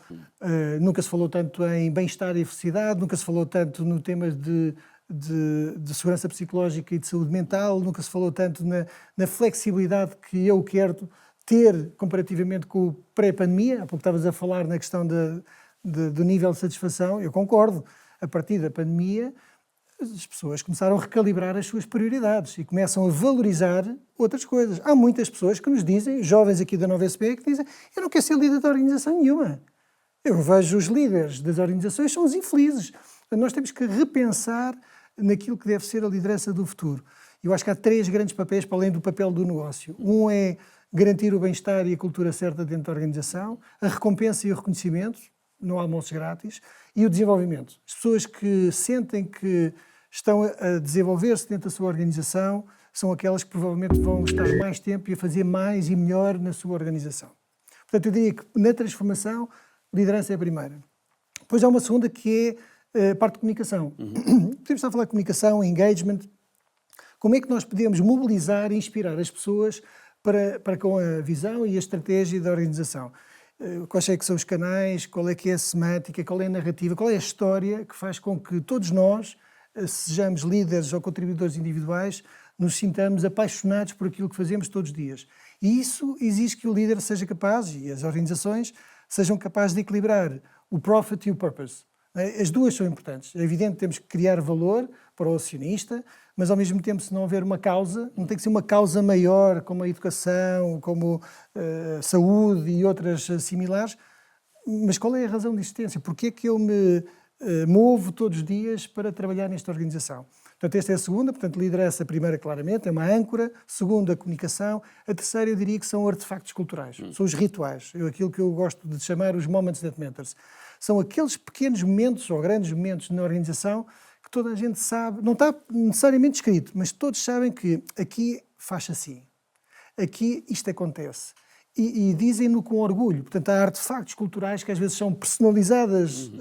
Nunca se falou tanto em bem-estar e felicidade, nunca se falou tanto no tema de segurança psicológica e de saúde mental, nunca se falou tanto na flexibilidade que eu quero ter comparativamente com o pré-pandemia. Há pouco estavas a falar na questão do nível de satisfação, eu concordo. A partir da pandemia, as pessoas começaram a recalibrar as suas prioridades e começam a valorizar outras coisas. Há muitas pessoas que nos dizem, jovens aqui da Nova SPE, que dizem: eu não quero ser líder de organização nenhuma. Eu vejo os líderes das organizações são os infelizes. Portanto, nós temos que repensar naquilo que deve ser a liderança do futuro. Eu acho que há 3 grandes papéis para além do papel do negócio. Um é garantir o bem-estar e a cultura certa dentro da organização, a recompensa e o reconhecimento, não há almoços grátis, e o desenvolvimento. As pessoas que sentem que estão a desenvolver-se dentro da sua organização são aquelas que provavelmente vão estar mais tempo e a fazer mais e melhor na sua organização. Portanto, eu diria que na transformação, liderança é a primeira. Depois há uma segunda que é a parte de comunicação. Podemos estar a falar de comunicação, engagement. Como é que nós podemos mobilizar e inspirar as pessoas para com a visão e a estratégia da organização? Quais é que são os canais, qual é que é a semântica, qual é a narrativa, qual é a história que faz com que todos nós, sejamos líderes ou contribuidores individuais, nos sintamos apaixonados por aquilo que fazemos todos os dias. E isso exige que o líder seja capaz, e as organizações sejam capazes de equilibrar o profit e o purpose. As duas são importantes. É evidente que temos que criar valor para o acionista, mas ao mesmo tempo, se não houver uma causa, não tem que ser uma causa maior, como a educação, como a saúde e outras similares, mas qual é a razão de existência? Porquê é que eu me movo todos os dias para trabalhar nesta organização? Portanto, esta é a segunda, portanto, liderança, a primeira, claramente, é uma âncora. Segunda, a comunicação. A terceira, eu diria que são artefactos culturais, são os rituais, aquilo que eu gosto de chamar os moments that matters. São aqueles pequenos momentos, ou grandes momentos na organização, que toda a gente sabe, não está necessariamente escrito, mas todos sabem que aqui faz assim, aqui isto acontece. E dizem-no com orgulho. Portanto, há artefactos culturais que às vezes são personalizadas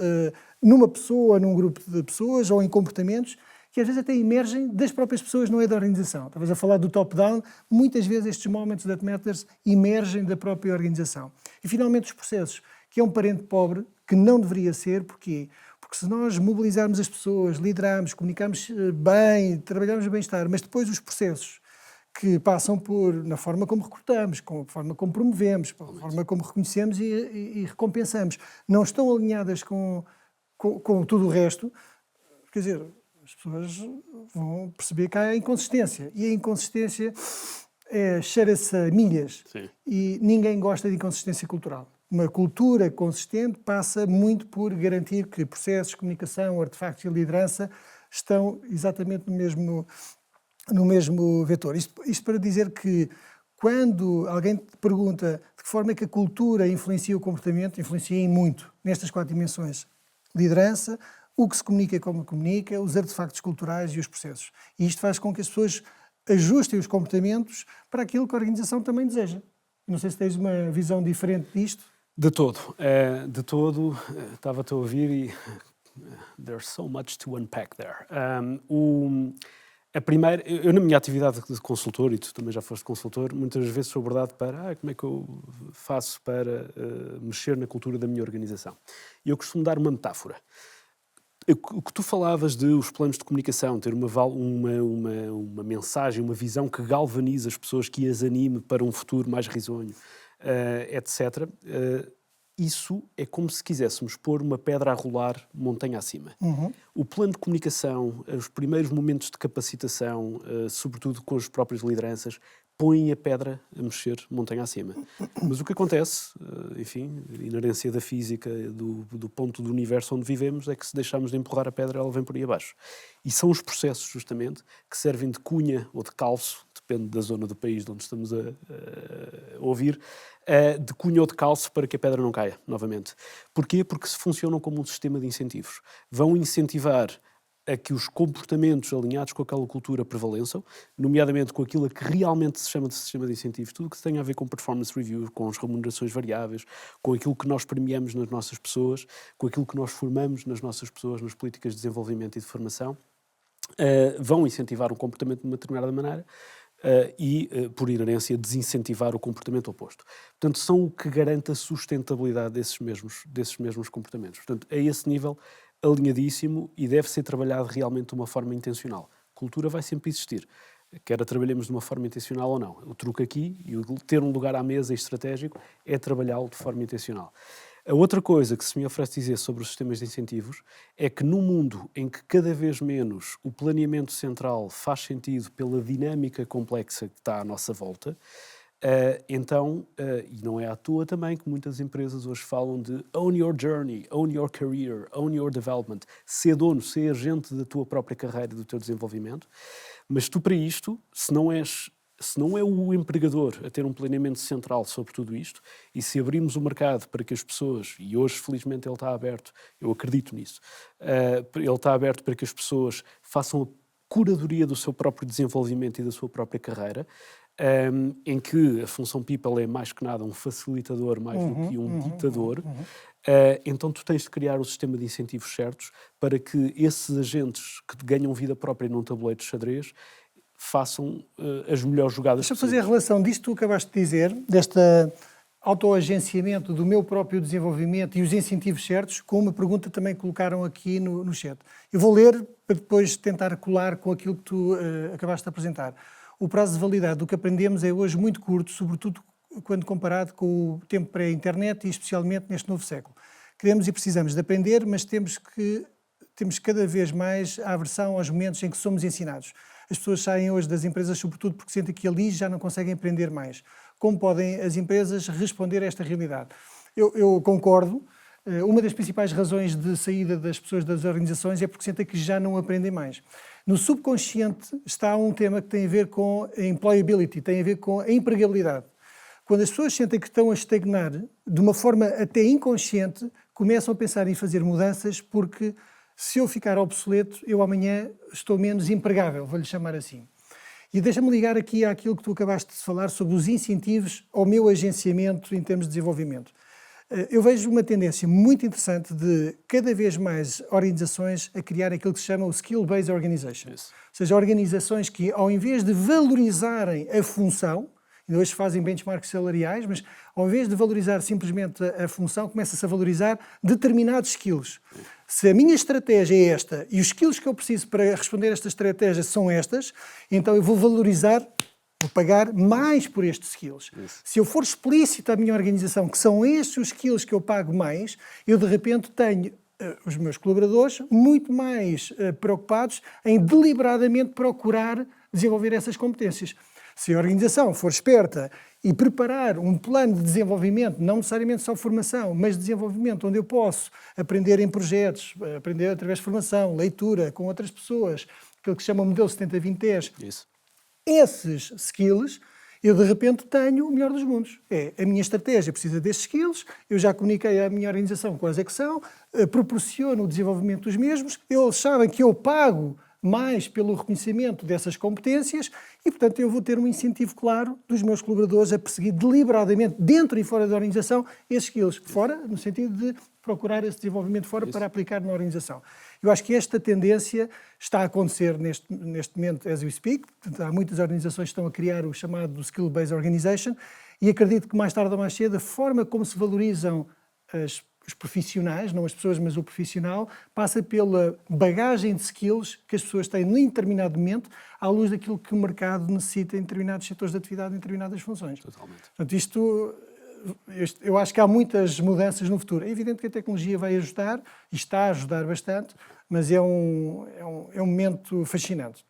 numa pessoa, num grupo de pessoas, ou em comportamentos, que às vezes até emergem das próprias pessoas, não é da organização. Estavas a falar do top-down, muitas vezes estes moments that matters emergem da própria organização. E finalmente os processos, que é um parente pobre, que não deveria ser, porquê? Porque se nós mobilizarmos as pessoas, liderarmos, comunicarmos bem, trabalharmos o bem-estar, mas depois os processos que passam na forma como recrutamos, com a forma como promovemos, a forma como reconhecemos e recompensamos, não estão alinhadas com tudo o resto, quer dizer, as pessoas vão perceber que há inconsistência. E a inconsistência cheira-se a milhas. Sim. E ninguém gosta de inconsistência cultural. Uma cultura consistente passa muito por garantir que processos, comunicação, artefactos e liderança estão exatamente no mesmo vetor. Isto para dizer que quando alguém te pergunta de que forma é que a cultura influencia o comportamento, influencia em muito nestas 4 dimensões. Liderança, o que se comunica e como comunica, os artefactos culturais e os processos. E isto faz com que as pessoas ajustem os comportamentos para aquilo que a organização também deseja. Não sei se tens uma visão diferente disto. De todo. Estava-te a ouvir e there's so much to unpack there. A primeira, eu na minha atividade de consultor, e tu também já foste consultor, muitas vezes sou abordado para como é que eu faço para mexer na cultura da minha organização. E eu costumo dar uma metáfora. O que tu falavas de os planos de comunicação, ter uma mensagem, uma visão que galvaniza as pessoas, que as anime para um futuro mais risonho, etc. Isso é como se quiséssemos pôr uma pedra a rolar montanha acima. O plano de comunicação, os primeiros momentos de capacitação, sobretudo com as próprias lideranças, põem a pedra a mexer montanha acima. Mas o que acontece, enfim, inerência da física, do ponto do universo onde vivemos, é que se deixarmos de empurrar a pedra, ela vem por aí abaixo. E são os processos, justamente, que servem de cunha ou de calço, depende da zona do país de onde estamos a ouvir, de cunha ou de calço para que a pedra não caia, novamente. Porquê? Porque funcionam como um sistema de incentivos. Vão incentivar a que os comportamentos alinhados com aquela cultura prevaleçam, nomeadamente com aquilo a que realmente se chama de sistema de incentivos, tudo o que tem a ver com performance review, com as remunerações variáveis, com aquilo que nós premiamos nas nossas pessoas, com aquilo que nós formamos nas nossas pessoas, nas políticas de desenvolvimento e de formação, vão incentivar um comportamento de uma determinada maneira e, por inerência, desincentivar o comportamento oposto. Portanto, são o que garante a sustentabilidade desses mesmos comportamentos. Portanto, a esse nível, alinhadíssimo, e deve ser trabalhado realmente de uma forma intencional. Cultura vai sempre existir, quer a trabalhemos de uma forma intencional ou não. O truque aqui, e o ter um lugar à mesa estratégico, é trabalhá-lo de forma intencional. A outra coisa que se me oferece dizer sobre os sistemas de incentivos é que num mundo em que cada vez menos o planeamento central faz sentido pela dinâmica complexa que está à nossa volta, e não é à toa também que muitas empresas hoje falam de own your journey, own your career, own your development, ser dono, ser agente da tua própria carreira e do teu desenvolvimento, mas tu para isto, se não é o empregador a ter um planeamento central sobre tudo isto, e se abrirmos o mercado para que as pessoas, e hoje felizmente ele está aberto, eu acredito nisso, ele está aberto para que as pessoas façam a curadoria do seu próprio desenvolvimento e da sua própria carreira, em que a função people é mais que nada um facilitador mais do que um ditador, então tu tens de criar o sistema de incentivos certos para que esses agentes que ganham vida própria num tabuleiro de xadrez façam as melhores jogadas Deixa-me possíveis. fazer a relação disto que tu acabaste de dizer, deste autoagenciamento do meu próprio desenvolvimento e os incentivos certos, com uma pergunta também que colocaram aqui no chat. Eu vou ler para depois tentar colar com aquilo que tu acabaste de apresentar. O prazo de validade do que aprendemos é hoje muito curto, sobretudo quando comparado com o tempo pré-internet e especialmente neste novo século. Queremos e precisamos de aprender, mas temos cada vez mais a aversão aos momentos em que somos ensinados. As pessoas saem hoje das empresas sobretudo porque sentem que ali já não conseguem aprender mais. Como podem as empresas responder a esta realidade? Eu concordo. Uma das principais razões de saída das pessoas das organizações é porque sentem que já não aprendem mais. No subconsciente está um tema que tem a ver com a employability, tem a ver com a empregabilidade. Quando as pessoas sentem que estão a estagnar, de uma forma até inconsciente, começam a pensar em fazer mudanças porque se eu ficar obsoleto, eu amanhã estou menos empregável, vou-lhe chamar assim. E deixa-me ligar aqui àquilo que tu acabaste de falar sobre os incentivos ao meu agenciamento em termos de desenvolvimento. Eu vejo uma tendência muito interessante de cada vez mais organizações a criar aquilo que se chama o Skill-Based Organization. Ou seja, organizações que, ao invés de valorizarem a função, e hoje fazem benchmarks salariais, mas ao invés de valorizar simplesmente a função, começa-se a valorizar determinados skills. Se a minha estratégia é esta e os skills que eu preciso para responder a esta estratégia são estas, então eu vou valorizar, vou pagar mais por estes skills. Se eu for explícito à minha organização que são estes os skills que eu pago mais, eu de repente tenho os meus colaboradores muito mais preocupados em deliberadamente procurar desenvolver essas competências. Se a organização for esperta e preparar um plano de desenvolvimento, não necessariamente só formação, mas desenvolvimento, onde eu posso aprender em projetos, aprender através de formação, leitura, com outras pessoas, aquilo que se chama o modelo 70-20-10, esses skills, eu de repente tenho o melhor dos mundos. A minha estratégia precisa destes skills, eu já comuniquei à minha organização quais é que são, proporciono o desenvolvimento dos mesmos, eles sabem que eu pago mais pelo reconhecimento dessas competências e, portanto, eu vou ter um incentivo claro dos meus colaboradores a perseguir deliberadamente, dentro e fora da organização, esses skills. Fora, no sentido de procurar esse desenvolvimento fora para aplicar na organização. Eu acho que esta tendência está a acontecer neste momento, as we speak. Portanto, há muitas organizações que estão a criar o chamado Skill-Based Organization e acredito que mais tarde ou mais cedo a forma como se valorizam os profissionais, não as pessoas, mas o profissional, passa pela bagagem de skills que as pessoas têm em determinado momento, à luz daquilo que o mercado necessita em determinados setores de atividade, em determinadas funções. Totalmente. Portanto, eu acho que há muitas mudanças no futuro. É evidente que a tecnologia vai ajudar, e está a ajudar bastante, mas é um momento fascinante.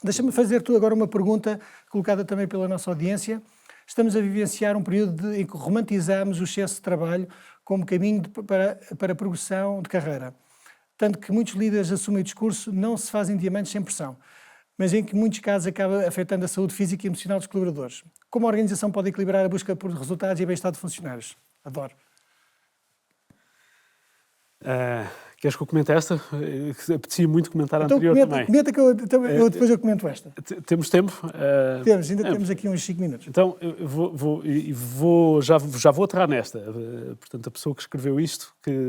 Deixa-me fazer-te agora uma pergunta colocada também pela nossa audiência. Estamos a vivenciar um período em que romantizamos o excesso de trabalho como caminho para a progressão de carreira. Tanto que muitos líderes assumem o discurso não se fazem diamantes sem pressão, mas em que, em muitos casos, acaba afetando a saúde física e emocional dos colaboradores. Como a organização pode equilibrar a busca por resultados e a bem-estar de funcionários? Adoro. Queres que eu comente esta? Apetecia muito comentar a Então, anterior também. comenta que depois eu comento esta. Temos tempo? Temos aqui uns 5 minutos. Então, eu já vou aterrar nesta. Portanto, a pessoa que escreveu isto, que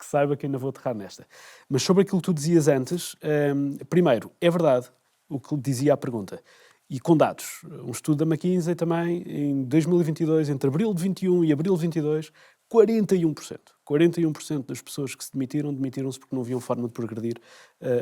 saiba que ainda vou aterrar nesta. Mas sobre aquilo que tu dizias antes, primeiro, é verdade o que dizia a pergunta. E com dados. Um estudo da McKinsey também, em 2022, entre abril de 21 e abril de 22, 41% das pessoas que se demitiram-se porque não haviam forma de progredir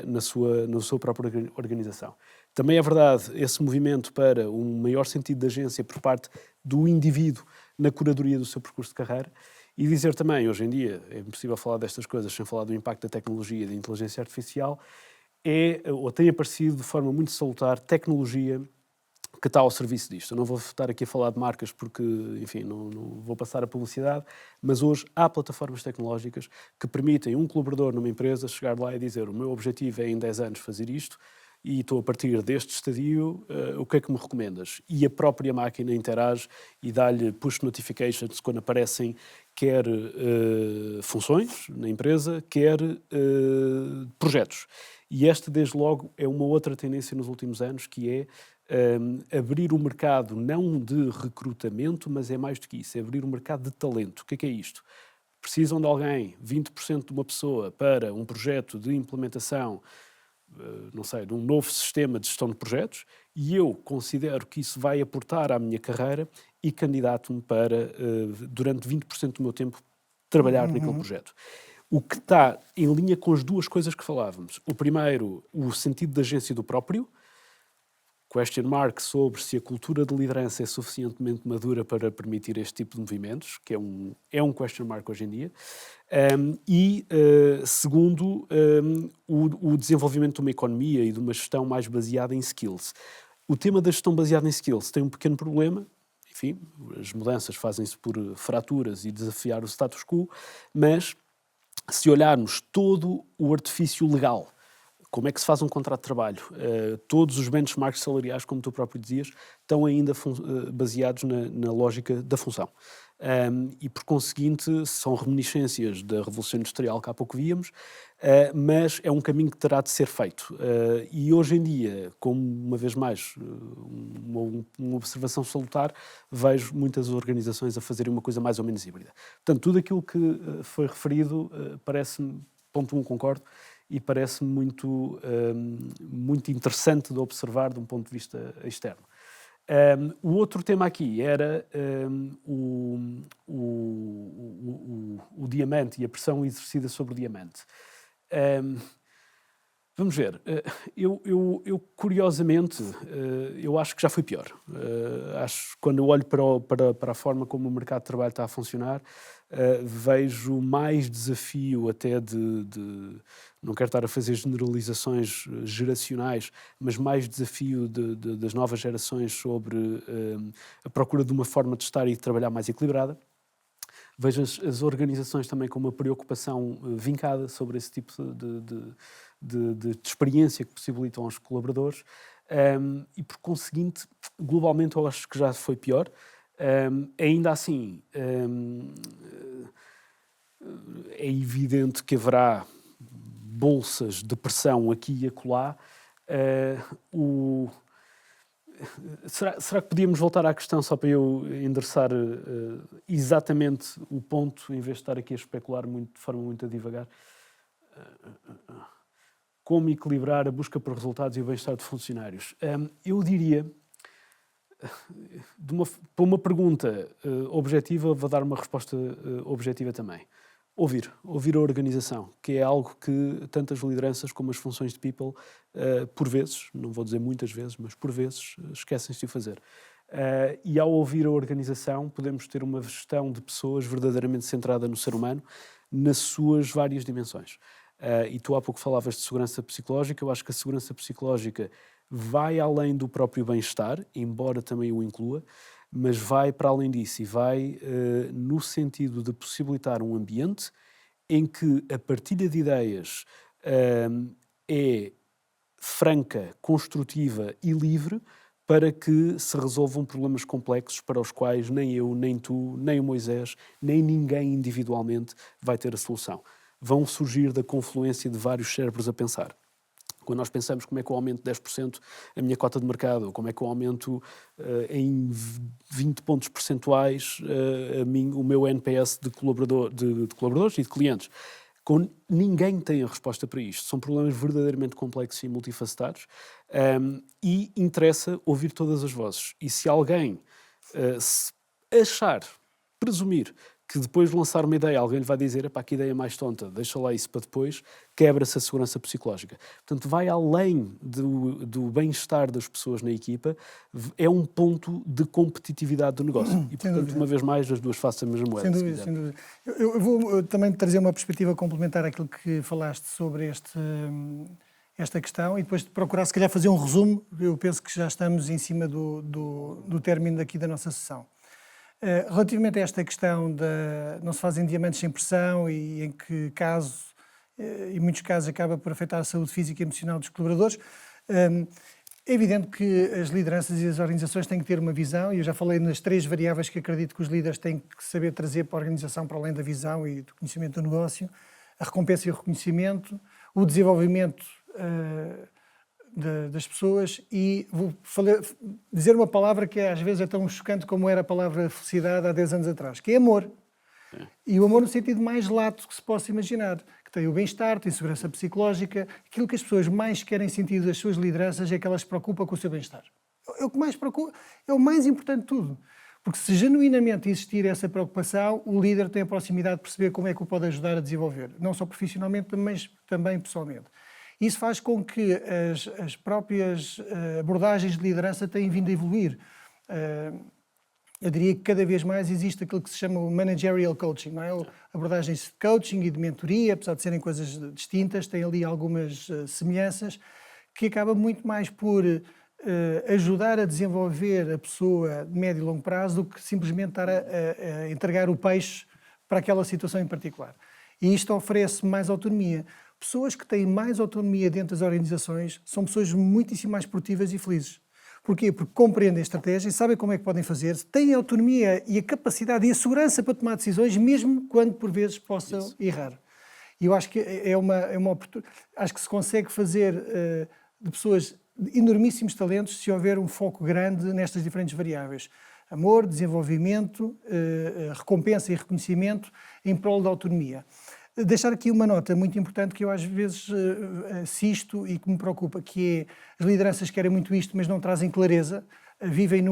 na sua própria organização. Também é verdade esse movimento para um maior sentido de agência por parte do indivíduo na curadoria do seu percurso de carreira E dizer também, hoje em dia, é impossível falar destas coisas sem falar do impacto da tecnologia e da inteligência artificial, ou tem aparecido de forma muito salutar tecnologia que está ao serviço disto. Eu não vou estar aqui a falar de marcas porque, enfim, não vou passar a publicidade, mas hoje há plataformas tecnológicas que permitem um colaborador numa empresa chegar lá e dizer: o meu objetivo é em 10 anos fazer isto e estou a partir deste estadio, o que é que me recomendas? E a própria máquina interage e dá-lhe push notifications quando aparecem quer funções na empresa, quer projetos. E esta, desde logo, é uma outra tendência nos últimos anos, que é abrir o mercado não de recrutamento, mas é mais do que isso, é abrir o mercado de talento. O que é isto? Precisam de alguém, 20% de uma pessoa, para um projeto de implementação, não sei, de um novo sistema de gestão de projetos, e eu considero que isso vai aportar à minha carreira e candidato-me para, durante 20% do meu tempo, trabalhar naquele projeto. O que está em linha com as duas coisas que falávamos. O primeiro, o sentido de agência do próprio, question mark sobre se a cultura de liderança é suficientemente madura para permitir este tipo de movimentos, que é um question mark hoje em dia. Segundo, o desenvolvimento de uma economia e de uma gestão mais baseada em skills. O tema da gestão baseada em skills tem um pequeno problema. Enfim, as mudanças fazem-se por fraturas e desafiar o status quo, mas se olharmos todo o artifício legal, como é que se faz um contrato de trabalho, todos os benchmarks salariais, como tu próprio dizias, estão ainda baseados na lógica da função. E, por conseguinte, são reminiscências da Revolução Industrial que há pouco víamos, mas é um caminho que terá de ser feito. E hoje em dia, como uma vez mais, uma observação salutar, vejo muitas organizações a fazerem uma coisa mais ou menos híbrida. Portanto, tudo aquilo que foi referido parece-me, ponto 1, concordo, e parece-me muito interessante de observar de um ponto de vista externo. O outro tema aqui era o diamante e a pressão exercida sobre o diamante. Vamos ver, eu curiosamente, eu acho que já foi pior. Acho que quando eu olho para a forma como o mercado de trabalho está a funcionar, vejo mais desafio até não quero estar a fazer generalizações geracionais, mas mais desafio das novas gerações sobre a procura de uma forma de estar e de trabalhar mais equilibrada. Vejo as organizações também com uma preocupação vincada sobre esse tipo de experiência que possibilitam aos colaboradores e, por conseguinte, globalmente eu acho que já foi pior. Ainda assim, é evidente que haverá bolsas de pressão aqui e acolá. Será que podíamos voltar à questão só para eu endereçar exatamente o ponto, em vez de estar aqui a especular de forma muito a divagar? Como equilibrar a busca por resultados e o bem-estar de funcionários? Eu diria, para uma pergunta objetiva, vou dar uma resposta objetiva também. Ouvir a organização, que é algo que tantas lideranças como as funções de people, por vezes, não vou dizer muitas vezes, mas por vezes, esquecem-se de o fazer. E ao ouvir a organização, podemos ter uma gestão de pessoas verdadeiramente centrada no ser humano, nas suas várias dimensões. E tu há pouco falavas de segurança psicológica. Eu acho que a segurança psicológica vai além do próprio bem-estar, embora também o inclua, mas vai para além disso e vai no sentido de possibilitar um ambiente em que a partilha de ideias é franca, construtiva e livre para que se resolvam problemas complexos para os quais nem eu, nem tu, nem o Moisés, nem ninguém individualmente vai ter a solução. Vão surgir da confluência de vários cérebros a pensar. Quando nós pensamos como é que eu aumento 10% a minha cota de mercado, ou como é que eu aumento em 20 pontos percentuais o meu NPS de colaboradores e de clientes. Ninguém tem a resposta para isto. São problemas verdadeiramente complexos e multifacetados e interessa ouvir todas as vozes. E se alguém presumir que depois de lançar uma ideia, alguém lhe vai dizer, epá, que ideia mais tonta, deixa lá isso para depois, quebra-se a segurança psicológica. Portanto, vai além do bem-estar das pessoas na equipa, é um ponto de competitividade do negócio. E, portanto, uma vez mais, as duas faces da mesma moeda. Sem dúvida, sem dúvida. Eu vou também trazer uma perspectiva complementar àquilo que falaste sobre esta questão e depois procurar, se calhar, fazer um resumo. Eu penso que já estamos em cima do término aqui da nossa sessão. Relativamente a esta questão não se fazem diamantes sem pressão e em que em muitos casos acaba por afetar a saúde física e emocional dos colaboradores, é evidente que as lideranças e as organizações têm que ter uma visão, e eu já falei nas 3 variáveis que acredito que os líderes têm que saber trazer para a organização, para além da visão e do conhecimento do negócio: a recompensa e o reconhecimento, o desenvolvimento das pessoas, e vou dizer uma palavra que às vezes é tão chocante como era a palavra felicidade há 10 anos atrás, que é amor. E o amor no sentido mais lato que se possa imaginar, que tem o bem-estar, tem segurança psicológica. Aquilo que as pessoas mais querem sentir das suas lideranças é que elas se preocupam com o seu bem-estar. É o que mais preocupa, é o mais importante de tudo. Porque se genuinamente existir essa preocupação, o líder tem a proximidade de perceber como é que o pode ajudar a desenvolver, não só profissionalmente, mas também pessoalmente. Isso faz com que as próprias abordagens de liderança tenham vindo a evoluir. Eu diria que cada vez mais existe aquilo que se chama o managerial coaching, não é? Abordagens de coaching e de mentoria, apesar de serem coisas distintas, têm ali algumas semelhanças, que acaba muito mais por ajudar a desenvolver a pessoa de médio e longo prazo do que simplesmente estar a entregar o peixe para aquela situação em particular. E isto oferece mais autonomia. Pessoas que têm mais autonomia dentro das organizações são pessoas muitíssimo mais produtivas e felizes. Porquê? Porque compreendem a estratégia, sabem como é que podem fazer, têm a autonomia e a capacidade e a segurança para tomar decisões, mesmo quando por vezes possam errar. E eu acho que é uma oportunidade. Acho que se consegue fazer de pessoas de enormíssimos talentos se houver um foco grande nestas diferentes variáveis: amor, desenvolvimento, recompensa e reconhecimento em prol da autonomia. Deixar aqui uma nota muito importante que eu às vezes assisto e que me preocupa, que é: as lideranças querem muito isto, mas não trazem clareza, vivem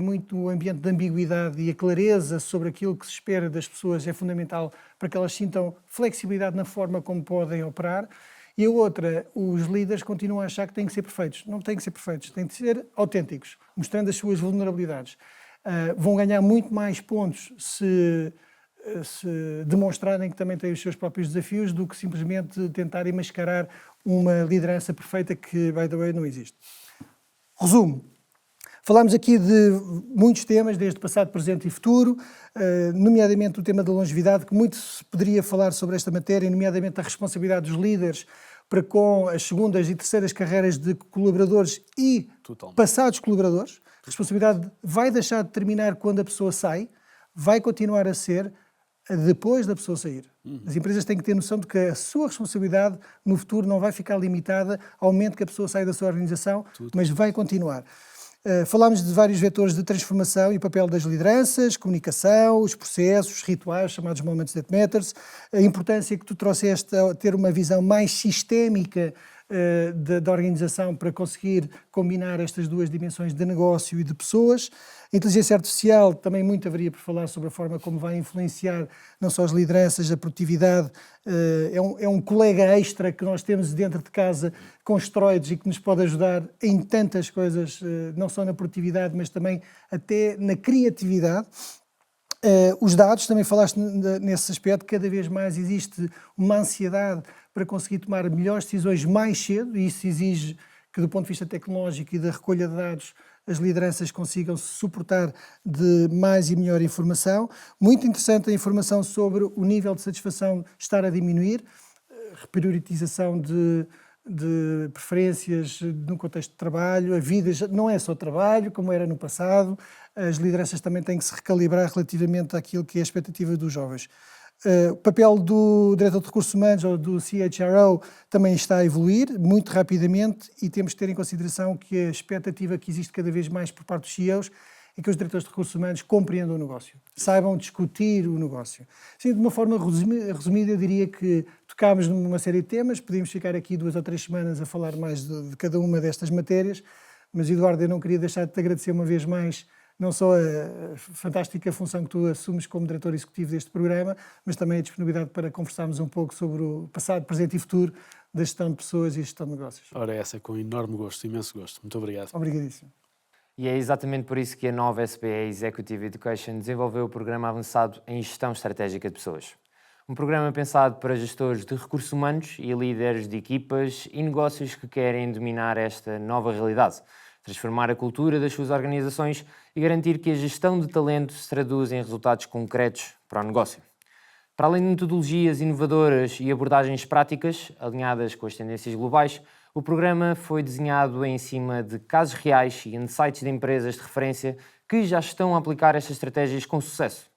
muito no ambiente de ambiguidade, e a clareza sobre aquilo que se espera das pessoas é fundamental para que elas sintam flexibilidade na forma como podem operar. E a outra, os líderes continuam a achar que têm que ser perfeitos. Não têm que ser perfeitos, têm que ser autênticos, mostrando as suas vulnerabilidades. Vão ganhar muito mais pontos se demonstrarem que também têm os seus próprios desafios, do que simplesmente tentarem mascarar uma liderança perfeita que, by the way, não existe. Resumo. Falámos aqui de muitos temas, desde passado, presente e futuro, nomeadamente o tema da longevidade, que muito se poderia falar sobre esta matéria, nomeadamente a responsabilidade dos líderes para com as segundas e terceiras carreiras de colaboradores e passados colaboradores. A responsabilidade vai deixar de terminar quando a pessoa sai, vai continuar a ser depois da pessoa sair. As empresas têm que ter noção de que a sua responsabilidade no futuro não vai ficar limitada ao momento que a pessoa sai da sua organização, mas vai continuar. Falámos de vários vetores de transformação e papel das lideranças, comunicação, os processos, rituais, chamados Moments That Matters, a importância que tu trouxeste a ter uma visão mais sistémica da organização para conseguir combinar estas duas dimensões de negócio e de pessoas. A inteligência artificial, também muito haveria por falar sobre a forma como vai influenciar não só as lideranças, a produtividade. É um colega extra que nós temos dentro de casa com esteroides e que nos pode ajudar em tantas coisas, não só na produtividade, mas também até na criatividade. Os dados, também falaste nesse aspecto, cada vez mais existe uma ansiedade para conseguir tomar melhores decisões mais cedo, e isso exige que, do ponto de vista tecnológico e da recolha de dados, as lideranças consigam se suportar de mais e melhor informação. Muito interessante a informação sobre o nível de satisfação estar a diminuir, reprioritização de preferências no contexto de trabalho. A vida não é só trabalho, como era no passado. As lideranças também têm que se recalibrar relativamente àquilo que é a expectativa dos jovens. O papel do diretor de recursos humanos ou do CHRO também está a evoluir muito rapidamente, e temos que ter em consideração que a expectativa que existe cada vez mais por parte dos CEOs é que os diretores de recursos humanos compreendam o negócio, saibam discutir o negócio. Sim, de uma forma resumida, eu diria que tocámos numa série de temas, podíamos ficar aqui 2 ou 3 semanas a falar mais de cada uma destas matérias, mas, Eduardo, eu não queria deixar de te agradecer uma vez mais não só a fantástica função que tu assumes como diretor executivo deste programa, mas também a disponibilidade para conversarmos um pouco sobre o passado, presente e futuro da gestão de pessoas e gestão de negócios. Ora, essa com enorme gosto, imenso gosto. Muito obrigado. Obrigadíssimo. E é exatamente por isso que a nova SBA Executive Education desenvolveu o programa avançado em Gestão Estratégica de Pessoas. Um programa pensado para gestores de recursos humanos e líderes de equipas e negócios que querem dominar esta nova realidade, transformar a cultura das suas organizações e garantir que a gestão de talento se traduz em resultados concretos para o negócio. Para além de metodologias inovadoras e abordagens práticas, alinhadas com as tendências globais, o programa foi desenhado em cima de casos reais e insights de empresas de referência que já estão a aplicar estas estratégias com sucesso.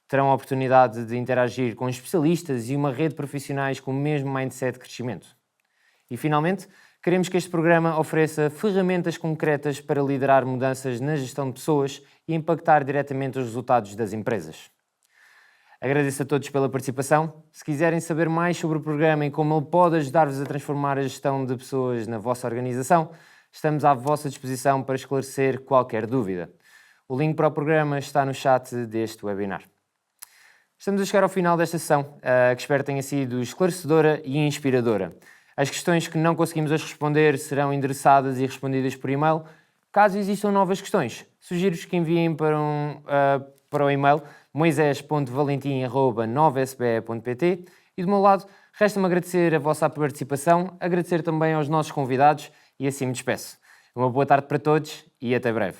Terão a oportunidade de interagir com especialistas e uma rede de profissionais com o mesmo mindset de crescimento. E, finalmente, queremos que este programa ofereça ferramentas concretas para liderar mudanças na gestão de pessoas e impactar diretamente os resultados das empresas. Agradeço a todos pela participação. Se quiserem saber mais sobre o programa e como ele pode ajudar-vos a transformar a gestão de pessoas na vossa organização, estamos à vossa disposição para esclarecer qualquer dúvida. O link para o programa está no chat deste webinar. Estamos a chegar ao final desta sessão, que espero tenha sido esclarecedora e inspiradora. As questões que não conseguimos hoje responder serão endereçadas e respondidas por e-mail. Caso existam novas questões, sugiro-vos que enviem para o e-mail moisés.valentim@novasbe.pt e do meu lado, resta-me agradecer a vossa participação, agradecer também aos nossos convidados e assim me despeço. Uma boa tarde para todos e até breve.